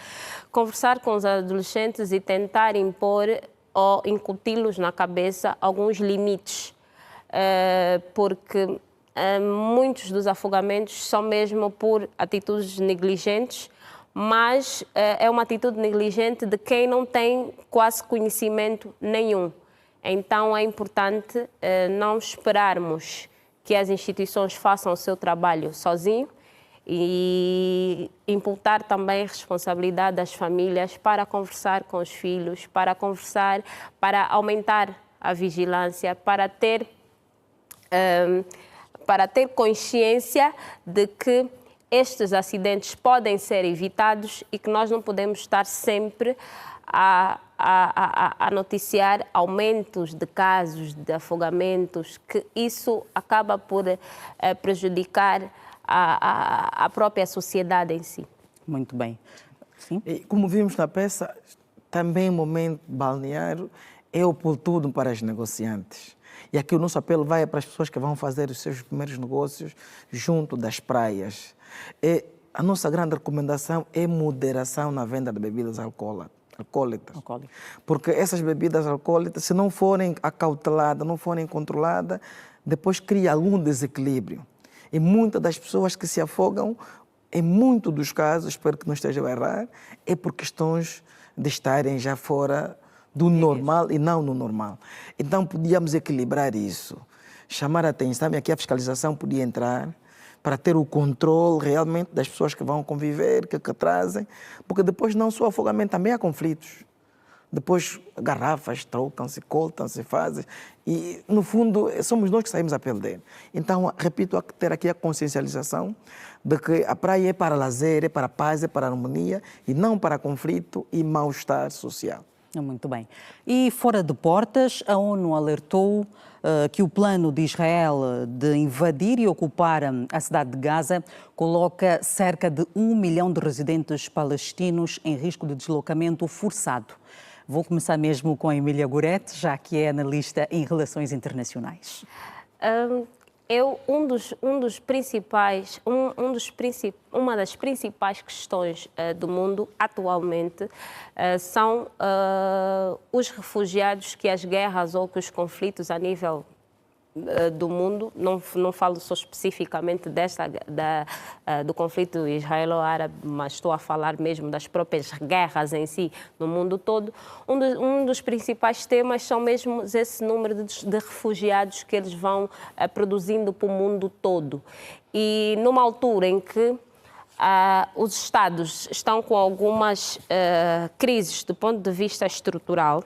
conversar com os adolescentes e tentar impor ou incuti-los na cabeça alguns limites porque muitos dos afogamentos são mesmo por atitudes negligentes, mas é uma atitude negligente de quem não tem quase conhecimento nenhum. Então é importante não esperarmos que as instituições façam o seu trabalho sozinho e imputar também a responsabilidade das famílias para conversar com os filhos, para conversar, para aumentar a vigilância, para ter consciência de que estes acidentes podem ser evitados e que nós não podemos estar sempre a noticiar aumentos de casos de afogamentos, que isso acaba por prejudicar a própria sociedade em si. Muito bem. Sim. E, como vimos na peça, também o momento balneário é oportuno para os negociantes. E aqui o nosso apelo vai para as pessoas que vão fazer os seus primeiros negócios junto das praias. A nossa grande recomendação é moderação na venda de bebidas alcoólicas. Porque essas bebidas alcoólicas, se não forem acauteladas, não forem controladas, depois cria algum desequilíbrio. E muitas das pessoas que se afogam, em muitos dos casos, espero que não estejam a errar, é por questões de estarem já fora do normal e não no normal. Então podíamos equilibrar isso, chamar a atenção, e aqui a fiscalização podia entrar, para ter o controle realmente das pessoas que vão conviver, que trazem, porque depois não só afogamento, também há conflitos. Depois garrafas trocam-se, cortam-se, fazem, e no fundo somos nós que saímos a perder. Então, repito, há que ter aqui a consciencialização de que a praia é para lazer, é para paz, é para harmonia, e não para conflito e mal-estar social. Muito bem. E fora de portas, a ONU alertou que o plano de Israel de invadir e ocupar a cidade de Gaza coloca cerca de 1 milhão de residentes palestinos em risco de deslocamento forçado. Vou começar mesmo com a Emília Gorete, já que é analista em relações internacionais. Uma das principais questões do mundo atualmente são os refugiados que as guerras ou que os conflitos a nível do mundo, não falo só especificamente do conflito israelo-árabe, mas estou a falar mesmo das próprias guerras em si no mundo todo. Um dos principais temas são mesmo esse número de refugiados que eles vão produzindo para o mundo todo. E numa altura em que os Estados estão com algumas crises do ponto de vista estrutural,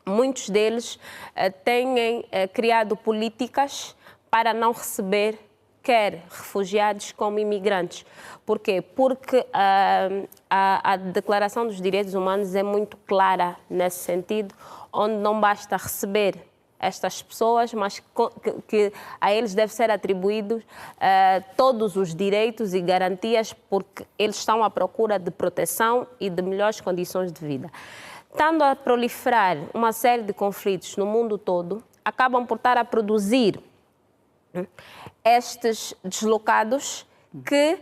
muitos deles têm criado políticas para não receber quer refugiados como imigrantes. Por quê? Porque a Declaração dos Direitos Humanos é muito clara nesse sentido, onde não basta receber estas pessoas, mas que a eles deve ser atribuídos todos os direitos e garantias, porque eles estão à procura de proteção e de melhores condições de vida. Estando a proliferar uma série de conflitos no mundo todo, acabam por estar a produzir estes deslocados que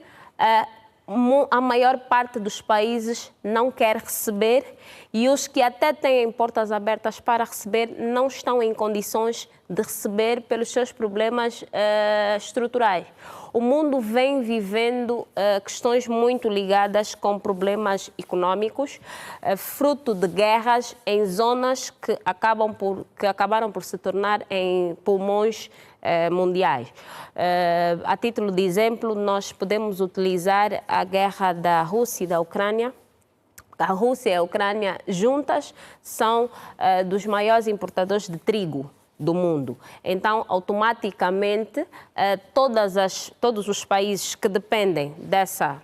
a maior parte dos países não quer receber, e os que até têm portas abertas para receber não estão em condições de receber pelos seus problemas estruturais. O mundo vem vivendo questões muito ligadas com problemas econômicos, fruto de guerras em zonas que acabaram por se tornar em pulmões mundiais. A título de exemplo, nós podemos utilizar a guerra da Rússia e da Ucrânia. A Rússia e a Ucrânia juntas são dos maiores importadores de trigo do mundo. Então, automaticamente, todos os países que dependem dessa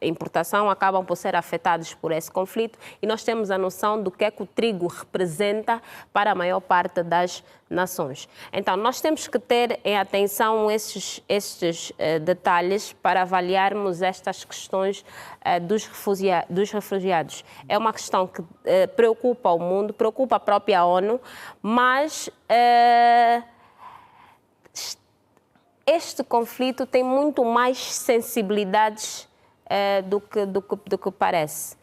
importação acabam por ser afetados por esse conflito, e nós temos a noção do que é que o trigo representa para a maior parte das nações. Então, nós temos que ter em atenção estes detalhes para avaliarmos estas questões dos refugiados. É uma questão que preocupa o mundo, preocupa a própria ONU, mas este conflito tem muito mais sensibilidades do que parece.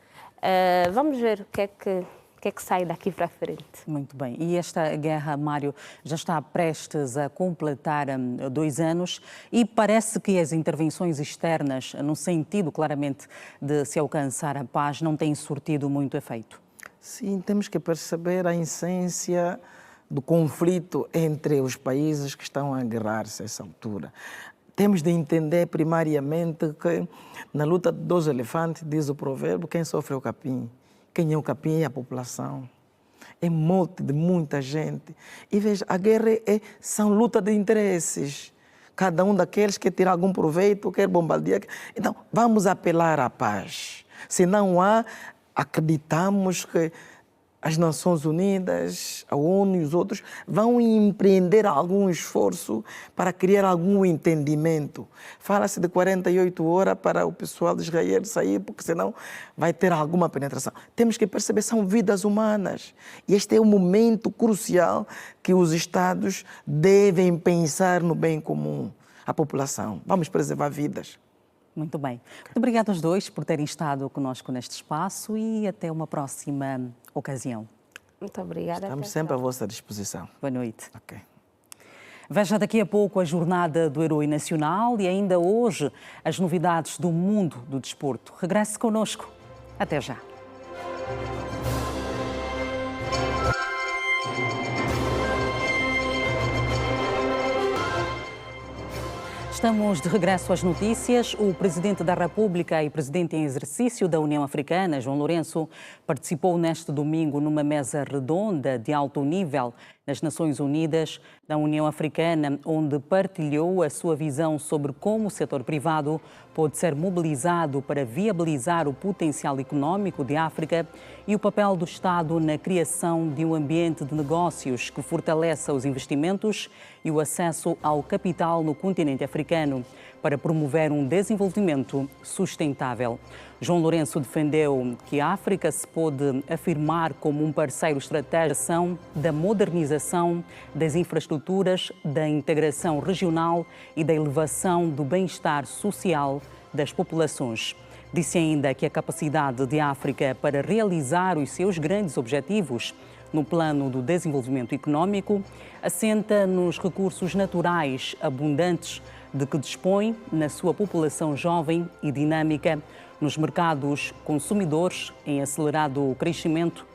Vamos ver o que que é que sai daqui para frente. Muito bem. E esta guerra, Mário, já está prestes a completar 2 anos e parece que as intervenções externas, no sentido claramente de se alcançar a paz, não têm surtido muito efeito. Sim, temos que perceber a essência do conflito entre os países que estão a guerrar-se a essa altura. Temos de entender primariamente que na luta de 2 elefantes, diz o provérbio, quem sofre é o capim. Quem é o capim é a população. É morte de muita gente. E veja, a guerra são luta de interesses. Cada um daqueles quer tirar algum proveito, quer bombardear. Então, vamos apelar à paz. Se não há, acreditamos que as Nações Unidas, a ONU e os outros vão empreender algum esforço para criar algum entendimento. Fala-se de 48 horas para o pessoal de Israel sair, porque senão vai ter alguma penetração. Temos que perceber, são vidas humanas. E este é o momento crucial que os Estados devem pensar no bem comum, a população. Vamos preservar vidas. Muito bem. Muito obrigada aos dois por terem estado conosco neste espaço e até uma próxima ocasião. Muito obrigada. Estamos sempre à vossa disposição. Boa noite. Ok. Veja daqui a pouco a Jornada do Herói Nacional e ainda hoje as novidades do mundo do desporto. Regresse connosco. Até já. Estamos de regresso às notícias. O Presidente da República e Presidente em exercício da União Africana, João Lourenço, participou neste domingo numa mesa redonda de alto nível nas Nações Unidas da União Africana, onde partilhou a sua visão sobre como o setor privado pode ser mobilizado para viabilizar o potencial económico de África e o papel do Estado na criação de um ambiente de negócios que fortaleça os investimentos e o acesso ao capital no continente africano para promover um desenvolvimento sustentável. João Lourenço defendeu que a África se pode afirmar como um parceiro estratégico da modernização das infraestruturas, da integração regional e da elevação do bem-estar social das populações. Disse ainda que a capacidade de África para realizar os seus grandes objetivos no plano do desenvolvimento económico assenta nos recursos naturais abundantes de que dispõe na sua população jovem e dinâmica, nos mercados consumidores em acelerado crescimento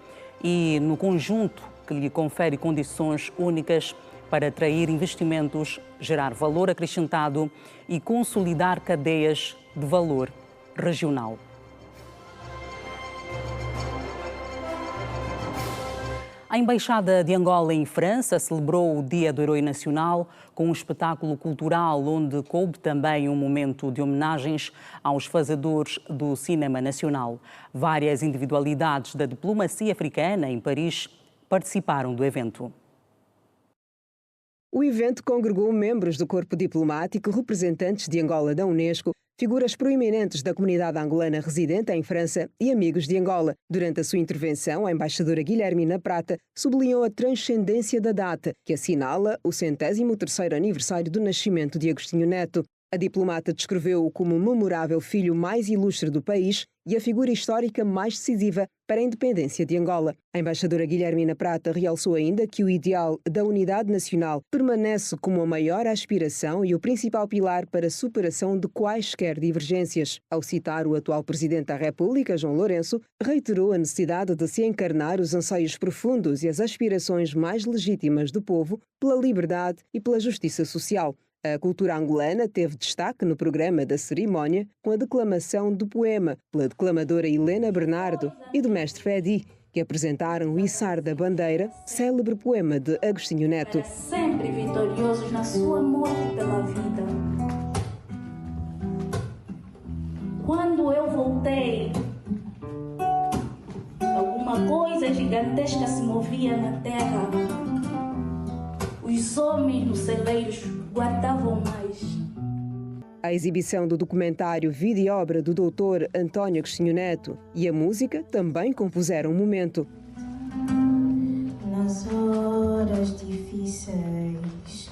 e no conjunto que lhe confere condições únicas para atrair investimentos, gerar valor acrescentado e consolidar cadeias de valor regional. A Embaixada de Angola em França celebrou o Dia do Herói Nacional com um espetáculo cultural onde coube também um momento de homenagens aos fazedores do cinema nacional. Várias individualidades da diplomacia africana em Paris participaram do evento. O evento congregou membros do corpo diplomático, representantes de Angola da Unesco, figuras proeminentes da comunidade angolana residente em França e amigos de Angola. Durante a sua intervenção, a embaixadora Guilhermina Prata sublinhou a transcendência da data, que assinala o 103º aniversário do nascimento de Agostinho Neto. A diplomata descreveu-o como o memorável filho mais ilustre do país e a figura histórica mais decisiva para a independência de Angola. A embaixadora Guilhermina Prata realçou ainda que o ideal da unidade nacional permanece como a maior aspiração e o principal pilar para a superação de quaisquer divergências. Ao citar o atual Presidente da República, João Lourenço, reiterou a necessidade de se encarnar os anseios profundos e as aspirações mais legítimas do povo pela liberdade e pela justiça social. A cultura angolana teve destaque no programa da cerimónia com a declamação do poema pela declamadora Helena Bernardo e do mestre Fedi, que apresentaram o Içar da Bandeira, célebre poema de Agostinho Neto. Sempre vitoriosos na sua morte pela vida. Quando eu voltei, alguma coisa gigantesca se movia na terra. Os homens nos celeiros guardavam mais. A exibição do documentário Vida e Obra do Dr. António Agostinho Neto e a música também compuseram um momento. Nas horas difíceis,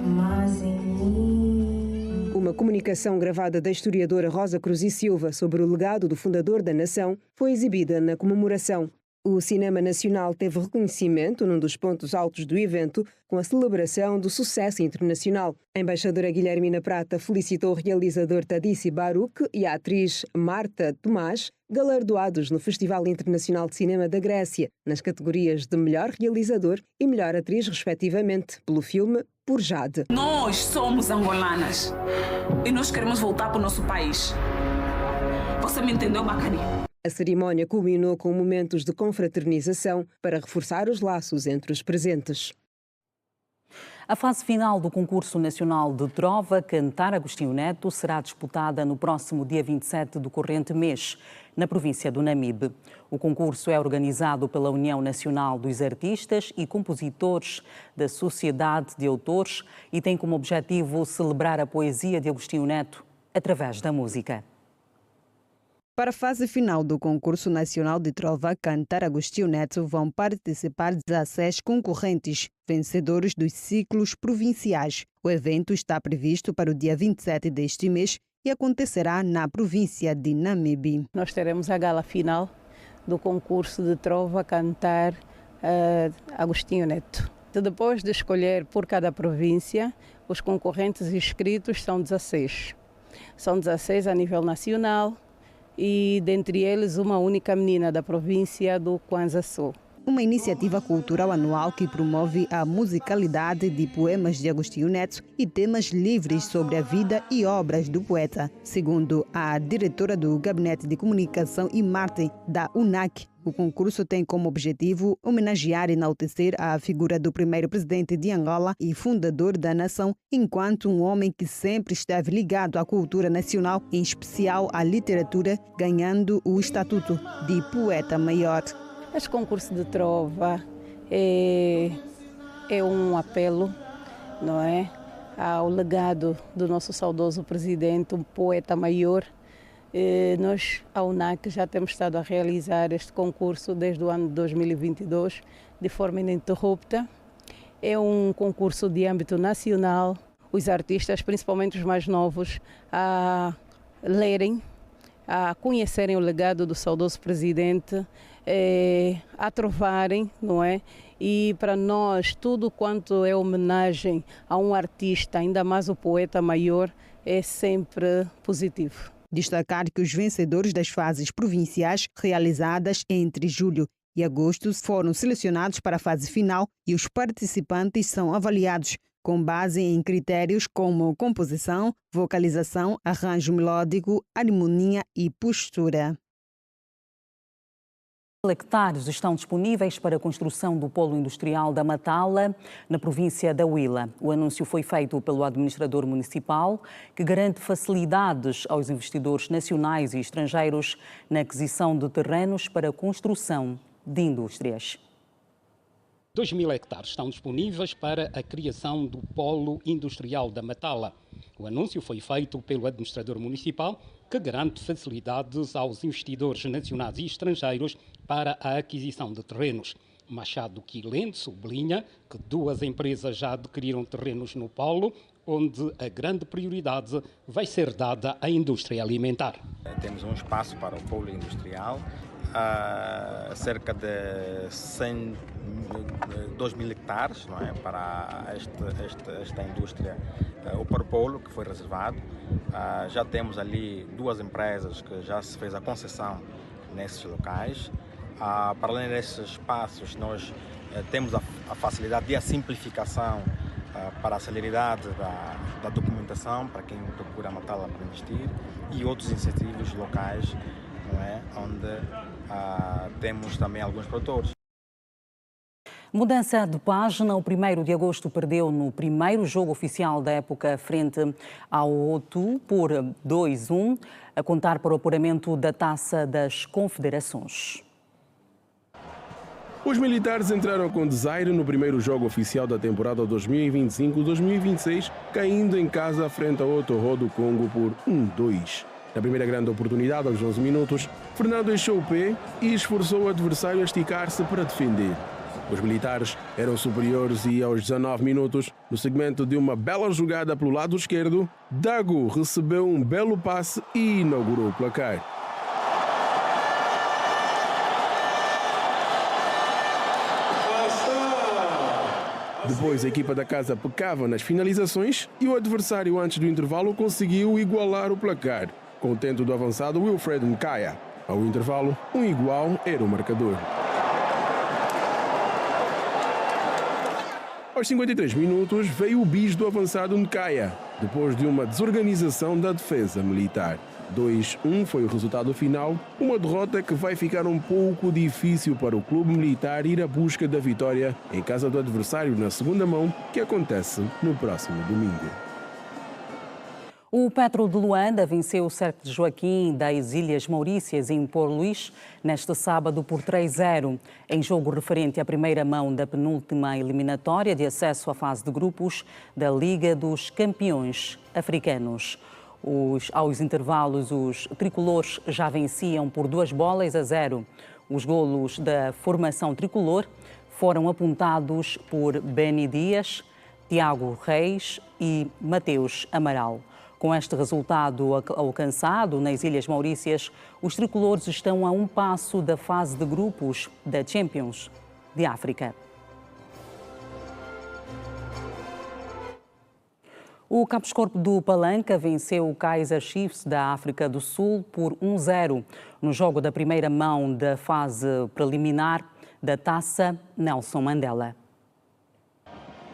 mas em mim. Uma Uma comunicação gravada da historiadora Rosa Cruz e Silva sobre o legado do fundador da nação foi exibida na comemoração. O cinema nacional teve reconhecimento num dos pontos altos do evento, com a celebração do sucesso internacional. A embaixadora Guilhermina Prata felicitou o realizador Tadici Baruch e a atriz Marta Tomás, galardoados no Festival Internacional de Cinema da Grécia, nas categorias de melhor realizador e melhor atriz, respectivamente, pelo filme Por Jade. Nós somos angolanas e nós queremos voltar para o nosso país. Você me entendeu, Macani? A cerimónia culminou com momentos de confraternização para reforçar os laços entre os presentes. A fase final do concurso nacional de Trova Cantar Agostinho Neto será disputada no próximo dia 27 do corrente mês, na província do Namibe. O concurso é organizado pela União Nacional dos Artistas e Compositores da Sociedade de Autores e tem como objetivo celebrar a poesia de Agostinho Neto através da música. Para a fase final do concurso nacional de Trova Cantar Agostinho Neto vão participar 16 concorrentes, vencedores dos ciclos provinciais. O evento está previsto para o dia 27 deste mês e acontecerá na província de Namibe. Nós teremos a gala final do concurso de Trova Cantar Agostinho Neto. Depois de escolher por cada província, os concorrentes inscritos são 16. São 16 a nível nacional, e dentre eles uma única menina da província do Kwanza Sul. Uma iniciativa cultural anual que promove a musicalidade de poemas de Agostinho Neto e temas livres sobre a vida e obras do poeta. Segundo a diretora do Gabinete de Comunicação e Marketing da UNAC, o concurso tem como objetivo homenagear e enaltecer a figura do primeiro presidente de Angola e fundador da nação, enquanto um homem que sempre esteve ligado à cultura nacional, em especial à literatura, ganhando o estatuto de poeta maior. Este concurso de Trova é um apelo, não é, ao legado do nosso saudoso presidente, um poeta maior. Nós, a UNAC, já temos estado a realizar este concurso desde o ano de 2022, de forma ininterrupta. É um concurso de âmbito nacional. Os artistas, principalmente os mais novos, a lerem, a conhecerem o legado do saudoso presidente, a trovarem, não é? E para nós, tudo quanto é homenagem a um artista, ainda mais o poeta maior, é sempre positivo. Destacar que os vencedores das fases provinciais realizadas entre julho e agosto foram selecionados para a fase final e os participantes são avaliados com base em critérios como composição, vocalização, arranjo melódico, harmonia e postura. Hectares estão disponíveis para a construção do polo industrial da Matala, na província da Huila. O anúncio foi feito pelo administrador municipal, que garante facilidades aos investidores nacionais e estrangeiros na aquisição de terrenos para a construção de indústrias. 2.000 hectares estão disponíveis para a criação do polo industrial da Matala. O anúncio foi feito pelo administrador municipal, que garante facilidades aos investidores nacionais e estrangeiros para a aquisição de terrenos. Machado Quilende sublinha que 2 empresas já adquiriram terrenos no polo, onde a grande prioridade vai ser dada à indústria alimentar. Temos um espaço para o polo industrial, cerca de 2.000 hectares, não é, para esta indústria, o polo que foi reservado. Já temos ali 2 empresas que já se fez a concessão nesses locais. Para além desses espaços, nós temos a facilidade e a simplificação para a celeridade da documentação, para quem procura a Matala para investir, e outros incentivos locais, não é, onde temos também alguns produtores. Mudança de página. O 1º de agosto perdeu no primeiro jogo oficial da época frente ao Otu por 2-1, a contar para o apuramento da Taça das Confederações. Os militares entraram com desaire no primeiro jogo oficial da temporada 2025-2026, caindo em casa frente ao Otorro do Congo por 1-2. Na primeira grande oportunidade, aos 11 minutos, Fernando encheu o pé e esforçou o adversário a esticar-se para defender. Os militares eram superiores e aos 19 minutos, no segmento de uma bela jogada pelo lado esquerdo, Dago recebeu um belo passe e inaugurou o placar. Depois, a equipa da casa pecava nas finalizações e o adversário, antes do intervalo, conseguiu igualar o placar, com o tento do avançado Wilfred Nkaya. Ao intervalo, um igual era o marcador. Aos 53 minutos, veio o bis do avançado Nkaya, depois de uma desorganização da defesa militar. 2-1 foi o resultado final, uma derrota que vai ficar um pouco difícil para o clube militar ir à busca da vitória em casa do adversário na segunda mão, que acontece no próximo domingo. O Petro de Luanda venceu o Cercle de Joaquim das Ilhas Maurícias em Port Louis neste sábado por 3-0, em jogo referente à primeira mão da penúltima eliminatória de acesso à fase de grupos da Liga dos Campeões Africanos. Aos intervalos, os tricolores já venciam por 2-0. Os golos da formação tricolor foram apontados por Beni Dias, Tiago Reis e Mateus Amaral. Com este resultado alcançado nas Ilhas Maurícias, os tricolores estão a um passo da fase de grupos da Champions de África. O Cabos Corpo do Palanca venceu o Kaizer Chiefs da África do Sul por 1-0 no jogo da primeira mão da fase preliminar da Taça Nelson Mandela.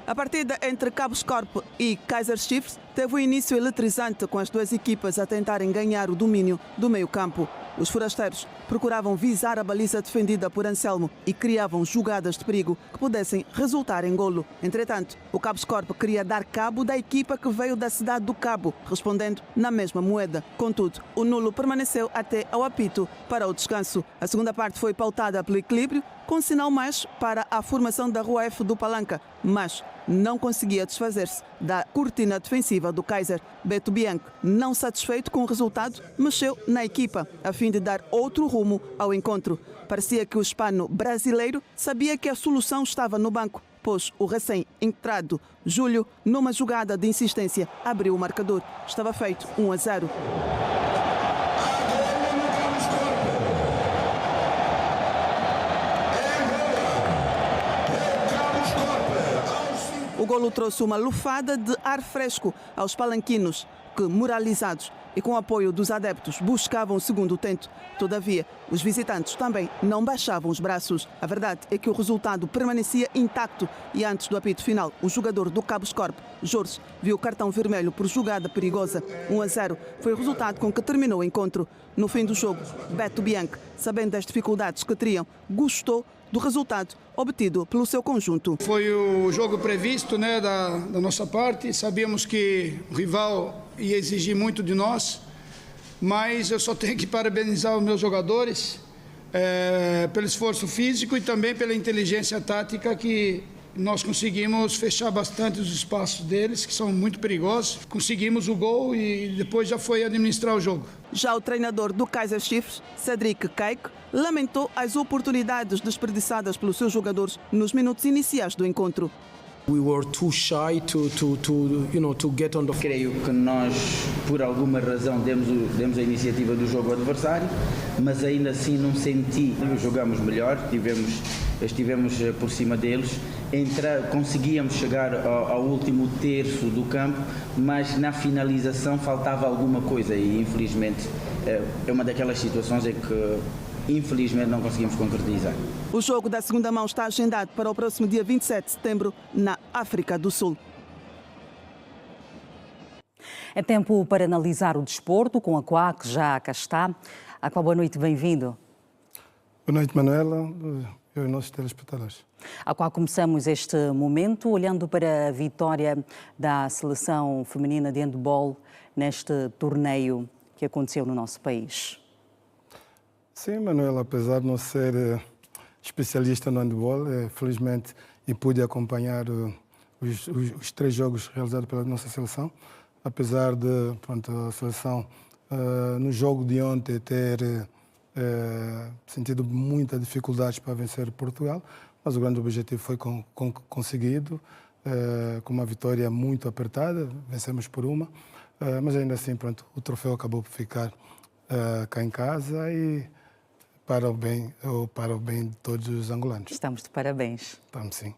A partida entre Cabos Corpo e Kaizer Chiefs teve um início eletrizante, com as duas equipas a tentarem ganhar o domínio do meio-campo. Os forasteiros procuravam visar a baliza defendida por Anselmo e criavam jogadas de perigo que pudessem resultar em golo. Entretanto, o Cabos Corpo queria dar cabo da equipa que veio da cidade do Cabo, respondendo na mesma moeda. Contudo, o nulo permaneceu até ao apito para o descanso. A segunda parte foi pautada pelo equilíbrio, com sinal mais para a formação da Rua F do Palanca, mas não conseguia desfazer-se da cortina defensiva do Kaizer. Beto Bianchi, não satisfeito com o resultado, mexeu na equipa a fim de dar outro rumo ao encontro. Parecia que o hispano-brasileiro sabia que a solução estava no banco, pois o recém-entrado Júlio, numa jogada de insistência, abriu o marcador. Estava feito 1-0. O golo trouxe uma lufada de ar fresco aos palanquinos, que, moralizados e com o apoio dos adeptos, buscavam o segundo tento. Todavia, os visitantes também não baixavam os braços. A verdade é que o resultado permanecia intacto e, antes do apito final, o jogador do Cabos Corpo, Jorge, viu o cartão vermelho por jogada perigosa. 1-0 foi o resultado com que terminou o encontro. No fim do jogo, Beto Bianchi, sabendo das dificuldades que teriam, gostou do resultado obtido pelo seu conjunto. Foi o jogo previsto, né, da nossa parte. Sabíamos que o rival ia exigir muito de nós, mas eu só tenho que parabenizar os meus jogadores pelo esforço físico e também pela inteligência tática, que nós conseguimos fechar bastante os espaços deles, que são muito perigosos. Conseguimos o gol e depois já foi administrar o jogo. Já o treinador do Kaizer Chiefs, Cedric Caique, lamentou as oportunidades desperdiçadas pelos seus jogadores nos minutos iniciais do encontro. We were too shy to get on the... Creio que nós, por alguma razão, demos a iniciativa do jogo ao adversário, mas ainda assim não senti. Jogamos melhor, estivemos por cima deles, conseguíamos chegar ao último terço do campo, mas na finalização faltava alguma coisa e, infelizmente, é uma daquelas situações em que infelizmente não conseguimos concretizar. O jogo da segunda mão está agendado para o próximo dia 27 de setembro, na África do Sul. É tempo para analisar o desporto com a Aquá, que já cá está. Aquá, boa noite, bem-vindo. Boa noite, Manuela, eu e nossos telespectadores. Aquá, começamos este momento olhando para a vitória da seleção feminina de handball neste torneio que aconteceu no nosso país. Sim, Manuela, apesar de não ser especialista no handball, felizmente e pude acompanhar os 3 jogos realizados pela nossa seleção, apesar de a seleção no jogo de ontem ter sentido muitas dificuldades para vencer Portugal, mas o grande objetivo foi conseguido, com uma vitória muito apertada, vencemos por uma, mas ainda assim, pronto, o troféu acabou por ficar cá em casa e para o bem de todos os angolanos. Estamos de parabéns. Estamos, sim.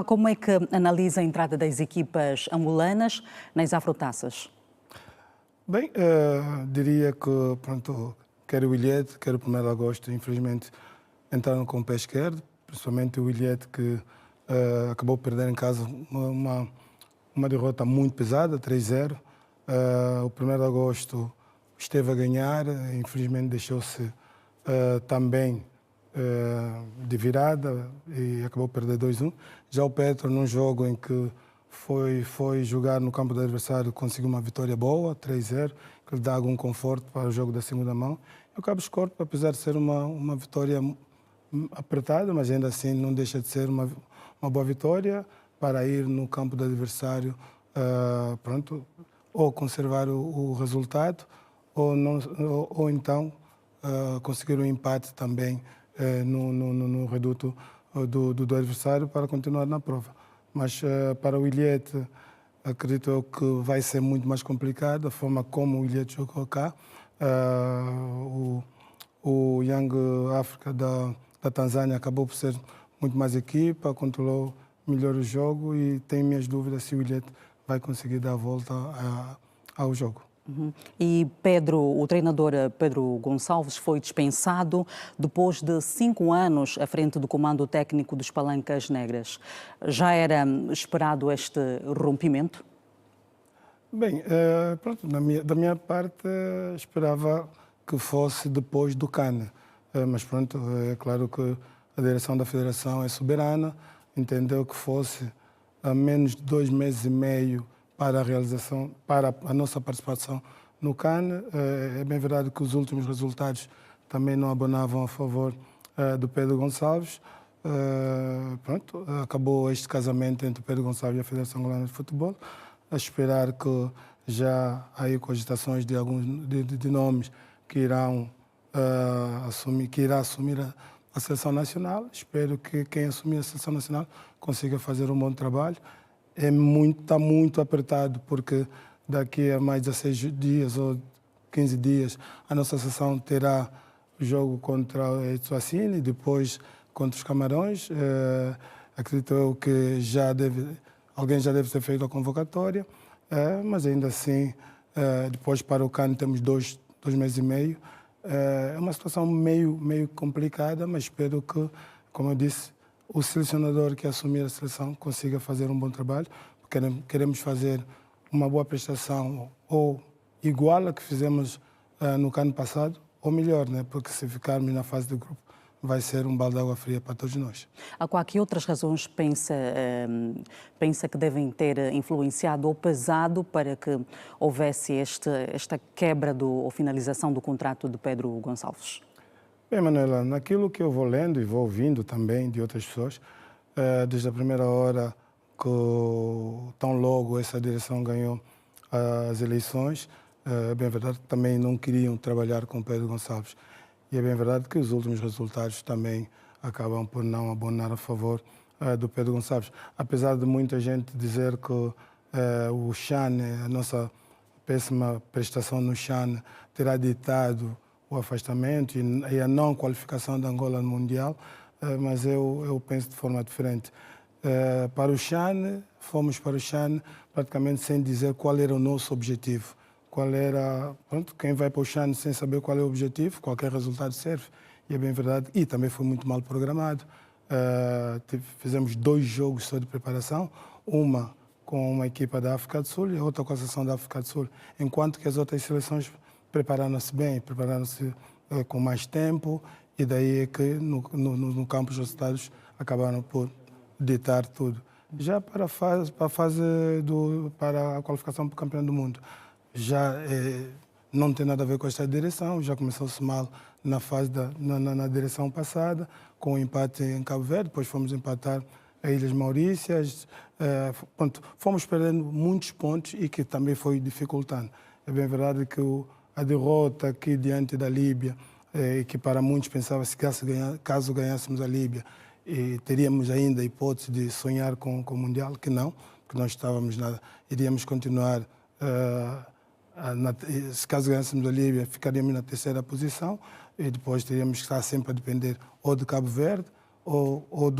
Como é que analisa a entrada das equipas angolanas nas afrotaças? Bem, diria que, pronto, quer o Ilhéte, quer o 1º de agosto, infelizmente, entraram com o pé esquerdo, principalmente o Ilhéte, que acabou por perder em casa uma derrota muito pesada, 3-0. O 1º de agosto esteve a ganhar, infelizmente deixou-se também de virada e acabou por perder 2-1. Já o Petro, num jogo em que foi jogar no campo do adversário, conseguiu uma vitória boa, 3-0, que lhe dá algum conforto para o jogo da segunda mão. E o Cabo Escorpo, apesar de ser uma vitória apertada, mas ainda assim não deixa de ser uma boa vitória para ir no campo do adversário, pronto, ou conservar o resultado, ou então conseguir um empate também no reduto do adversário para continuar na prova. Mas para o Ilhéte, acredito eu que vai ser muito mais complicado a forma como o Ilhéte jogou cá. O Young África da Tanzânia acabou por ser muito mais equipa, controlou melhor o jogo e tenho minhas dúvidas se o Ilhéte vai conseguir dar a volta ao jogo. E o treinador Pedro Gonçalves foi dispensado depois de 5 anos à frente do comando técnico dos Palancas Negras. Já era esperado este rompimento? Bem, pronto, da minha parte esperava que fosse depois do CAN, mas pronto, é claro que a direção da Federação é soberana, entendeu que fosse a menos de 2 meses e meio para a realização, para a nossa participação no CAN. É bem verdade que os últimos resultados também não abonavam a favor do Pedro Gonçalves. Pronto, acabou este casamento entre o Pedro Gonçalves e a Federação Angolana de Futebol. A esperar que já há aí cogitações de alguns de nomes que irão assumir a seleção nacional. Espero que quem assumir a seleção nacional consiga fazer um bom trabalho. Está muito apertado, porque daqui a mais 16 dias ou 15 dias a nossa seleção terá o jogo contra o Eswatini e depois contra os Camarões. Acredito eu que alguém já deve ter feito a convocatória, mas ainda assim, depois para o CAN temos 2 meses e meio. É uma situação meio complicada, mas espero que, como eu disse, o selecionador que assumir a seleção consiga fazer um bom trabalho. Queremos fazer uma boa prestação ou igual a que fizemos no CAN passado, ou melhor, né? Porque se ficarmos na fase de grupo vai ser um balde de água fria para todos nós. Que outras razões pensa que devem ter influenciado ou pesado para que houvesse esta quebra ou finalização do contrato de Pedro Gonçalves? Bem, Manuela, naquilo que eu vou lendo e vou ouvindo também de outras pessoas, desde a primeira hora que tão logo essa direção ganhou as eleições, é bem verdade que também não queriam trabalhar com Pedro Gonçalves. E é bem verdade que os últimos resultados também acabam por não abonar a favor do Pedro Gonçalves. Apesar de muita gente dizer que o CHAN, a nossa péssima prestação no CHAN, terá ditado o afastamento e a não qualificação da Angola no Mundial, mas eu penso de forma diferente. Para o CHAN, fomos para o CHAN praticamente sem dizer qual era o nosso objetivo. Quem vai para o CHAN sem saber qual é o objetivo, qualquer resultado serve. E é bem verdade. E também foi muito mal programado. Fizemos 2 jogos só de preparação, uma com uma equipa da África do Sul e outra com a seleção da África do Sul, enquanto que as outras seleções prepararam-se bem, prepararam-se com mais tempo, e daí é que no campo os resultados acabaram por ditar tudo. Já para a qualificação para o Campeão do Mundo, já não tem nada a ver com esta direção, já começou-se mal na direção passada, com o empate em Cabo Verde, depois fomos empatar a Ilhas Maurícias, fomos perdendo muitos pontos e que também foi dificultando. É bem verdade que a derrota aqui diante da Líbia, que para muitos pensava que caso ganhássemos a Líbia, e teríamos ainda a hipótese de sonhar com o Mundial, que não, porque nós iríamos continuar, se caso ganhássemos a Líbia, ficaríamos na terceira posição e depois teríamos que estar sempre a depender ou de Cabo Verde ou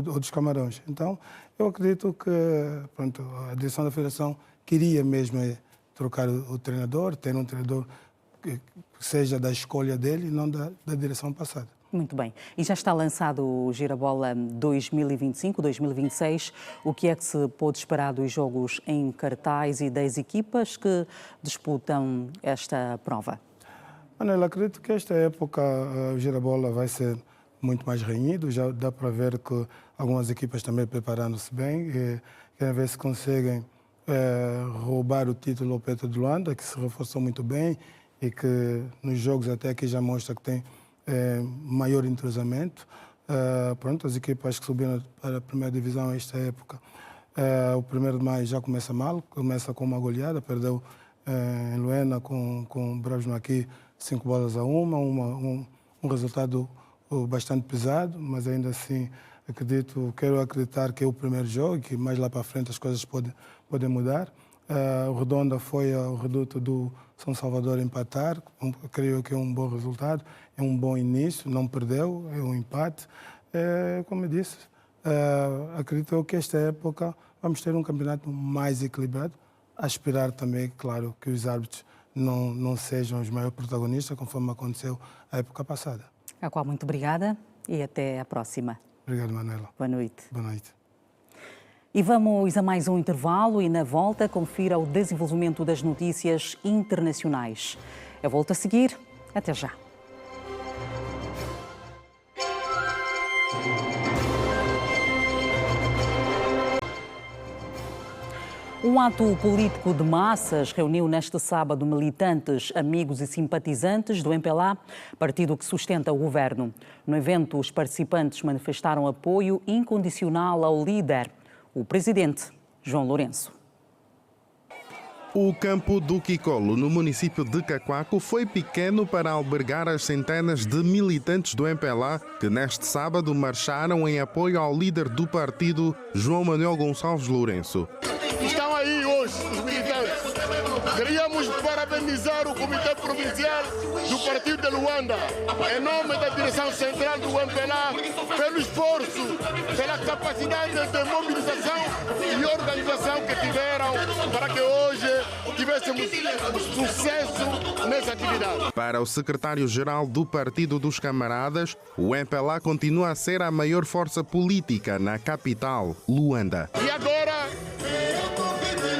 dos Camarões. Então, eu acredito que pronto, a direção da Federação queria mesmo trocar o treinador, ter um treinador que seja da escolha dele e não da direção passada. Muito bem. E já está lançado o Girabola 2025-2026. O que é que se pode esperar dos jogos em cartaz e das equipas que disputam esta prova? Manuel, acredito que esta época o Girabola vai ser muito mais renhido. Já dá para ver que algumas equipas também preparando-se bem e querem ver se conseguem roubar o título ao Petro de Luanda, que se reforçou muito bem e que nos jogos até aqui já mostra que tem maior entrosamento. Pronto, as equipas que subiram para a primeira divisão esta época, o 1º de maio já começa mal, começa com uma goleada, perdeu em Luena com o Bravos Maqui 5-1, um resultado bastante pesado, mas ainda assim quero acreditar que é o primeiro jogo e que mais lá para frente as coisas podem mudar. O Redonda foi ao reduto do São Salvador empatar, creio que é um bom resultado, é um bom início, não perdeu, é um empate. Como eu disse, acredito que esta época vamos ter um campeonato mais equilibrado, a esperar também, claro, que os árbitros não sejam os maiores protagonistas, conforme aconteceu a época passada. A qual muito obrigada e até a próxima. Obrigado, Manuela. Boa noite. Boa noite. E vamos a mais um intervalo e na volta confira o desenvolvimento das notícias internacionais. Eu volto a seguir. Até já. Um ato político de massas reuniu neste sábado militantes, amigos e simpatizantes do MPLA, partido que sustenta o governo. No evento, os participantes manifestaram apoio incondicional ao líder, o presidente João Lourenço. O campo do Quicolo, no município de Cacoaco, foi pequeno para albergar as centenas de militantes do MPLA que neste sábado marcharam em apoio ao líder do partido, João Manuel Gonçalves Lourenço. Estão aí hoje os militantes. Queríamos parabenizar o Comitê Provincial do Partido de Luanda, em nome da direção central do MPLA, pelo esforço, pela capacidade de mobilização e organização que tiveram para que hoje tivéssemos sucesso nessa atividade. Para o secretário-geral do Partido dos Camaradas, o MPLA continua a ser a maior força política na capital, Luanda. E agora,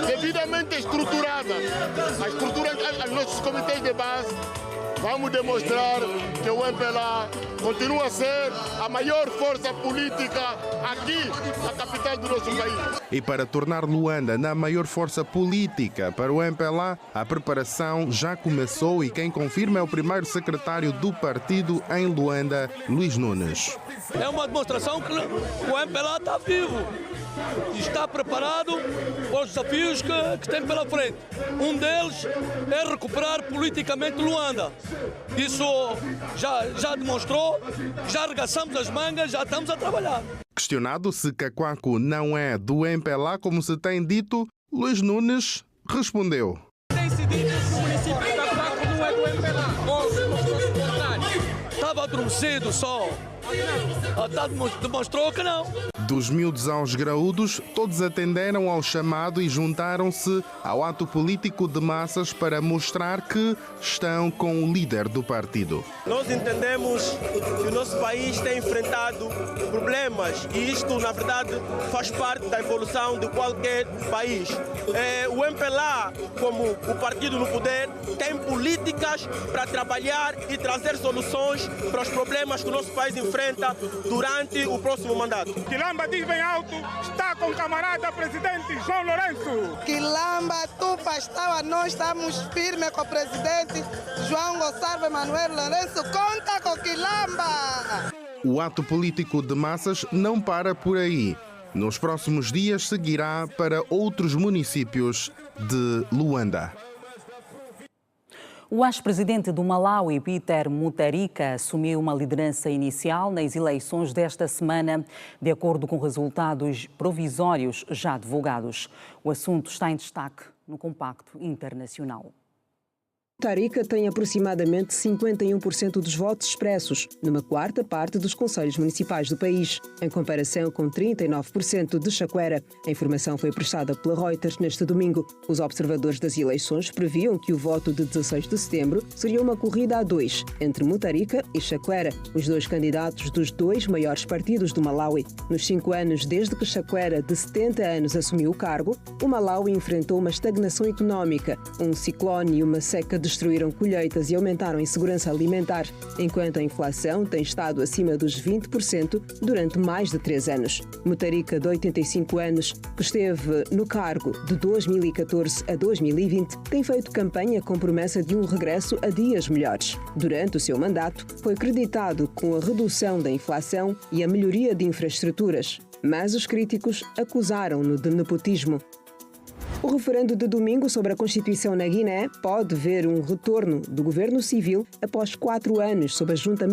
devidamente estruturada, a estrutura dos nossos comitês de base, vamos demonstrar que o MPLA continua a ser a maior força política aqui na capital do nosso país. E para tornar Luanda na maior força política para o MPLA, a preparação já começou e quem confirma é o primeiro secretário do partido em Luanda, Luís Nunes. É uma demonstração que o MPLA está vivo. Está preparado para os desafios que tem pela frente. Um deles é recuperar politicamente Luanda. Isso já demonstrou, já arregaçamos as mangas, já estamos a trabalhar. Questionado se Cacoaco não é do MPLA, como se tem dito, Luís Nunes respondeu. Tem-se dito que o município de Cacoaco não é do MPLA. Ou se mostrou-se o contrário. Estava adormecido só. Demonstrou que não. Dos miúdos aos graúdos, todos atenderam ao chamado e juntaram-se ao ato político de massas para mostrar que estão com o líder do partido. Nós entendemos que o nosso país tem enfrentado problemas e isto, na verdade, faz parte da evolução de qualquer país. O MPLA, como o partido no poder, tem políticas para trabalhar e trazer soluções para os problemas que o nosso país enfrenta durante o próximo mandato. Quilamba diz bem alto, está com o camarada presidente João Lourenço. Quilamba, Tupastava, nós estamos firmes com o presidente João Gonçalves Manuel Lourenço. Conta com Quilamba! O ato político de massas não para por aí. Nos próximos dias seguirá para outros municípios de Luanda. O ex-presidente do Malawi, Peter Mutharika, assumiu uma liderança inicial nas eleições desta semana, de acordo com resultados provisórios já divulgados. O assunto está em destaque no Compacto Internacional. Mutharika tem aproximadamente 51% dos votos expressos, numa quarta parte dos conselhos municipais do país, em comparação com 39% de Chakwera. A informação foi prestada pela Reuters neste domingo. Os observadores das eleições previam que o voto de 16 de setembro seria uma corrida a dois, entre Mutharika e Chakwera, os dois candidatos dos dois maiores partidos do Malawi. Nos 5 anos desde que Chakwera, de 70 anos, assumiu o cargo, o Malawi enfrentou uma estagnação económica, um ciclone e uma seca destruíram colheitas e aumentaram a insegurança alimentar, enquanto a inflação tem estado acima dos 20% durante mais de 3 anos. Mutharika, de 85 anos, que esteve no cargo de 2014 a 2020, tem feito campanha com promessa de um regresso a dias melhores. Durante o seu mandato, foi creditado com a redução da inflação e a melhoria de infraestruturas, mas os críticos acusaram-no de nepotismo. O referendo de domingo sobre a Constituição na Guiné pode ver um retorno do governo civil após 4 anos sob a junta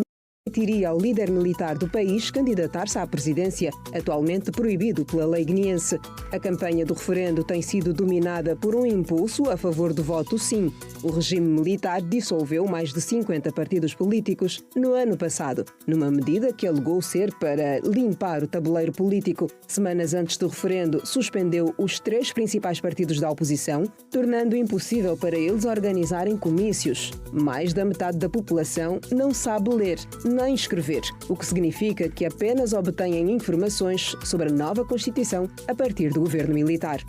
permitiria ao líder militar do país candidatar-se à presidência, atualmente proibido pela lei guineense. A campanha do referendo tem sido dominada por um impulso a favor do voto sim. O regime militar dissolveu mais de 50 partidos políticos no ano passado, numa medida que alegou ser para limpar o tabuleiro político. Semanas antes do referendo, suspendeu os 3 principais partidos da oposição, tornando impossível para eles organizarem comícios. Mais da metade da população não sabe ler nem escrever, o que significa que apenas obtêm informações sobre a nova Constituição a partir do governo militar.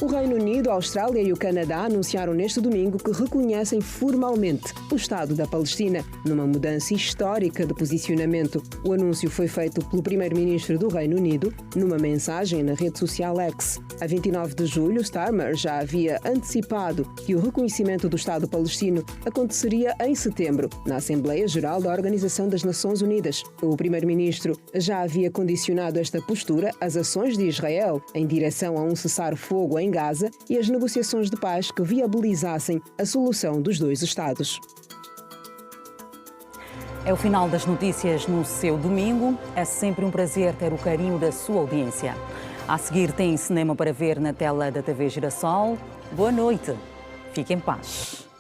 O Reino Unido, a Austrália e o Canadá anunciaram neste domingo que reconhecem formalmente o Estado da Palestina, numa mudança histórica de posicionamento. O anúncio foi feito pelo primeiro-ministro do Reino Unido numa mensagem na rede social X. A 29 de julho, Starmer já havia antecipado que o reconhecimento do Estado palestino aconteceria em setembro, na Assembleia Geral da Organização das Nações Unidas. O primeiro-ministro já havia condicionado esta postura às ações de Israel em direção a um cessar-fogo em Gaza e as negociações de paz que viabilizassem a solução dos 2 Estados. É o final das notícias no seu domingo. É sempre um prazer ter o carinho da sua audiência. A seguir tem cinema para ver na tela da TV Girassol. Boa noite. Fique em paz.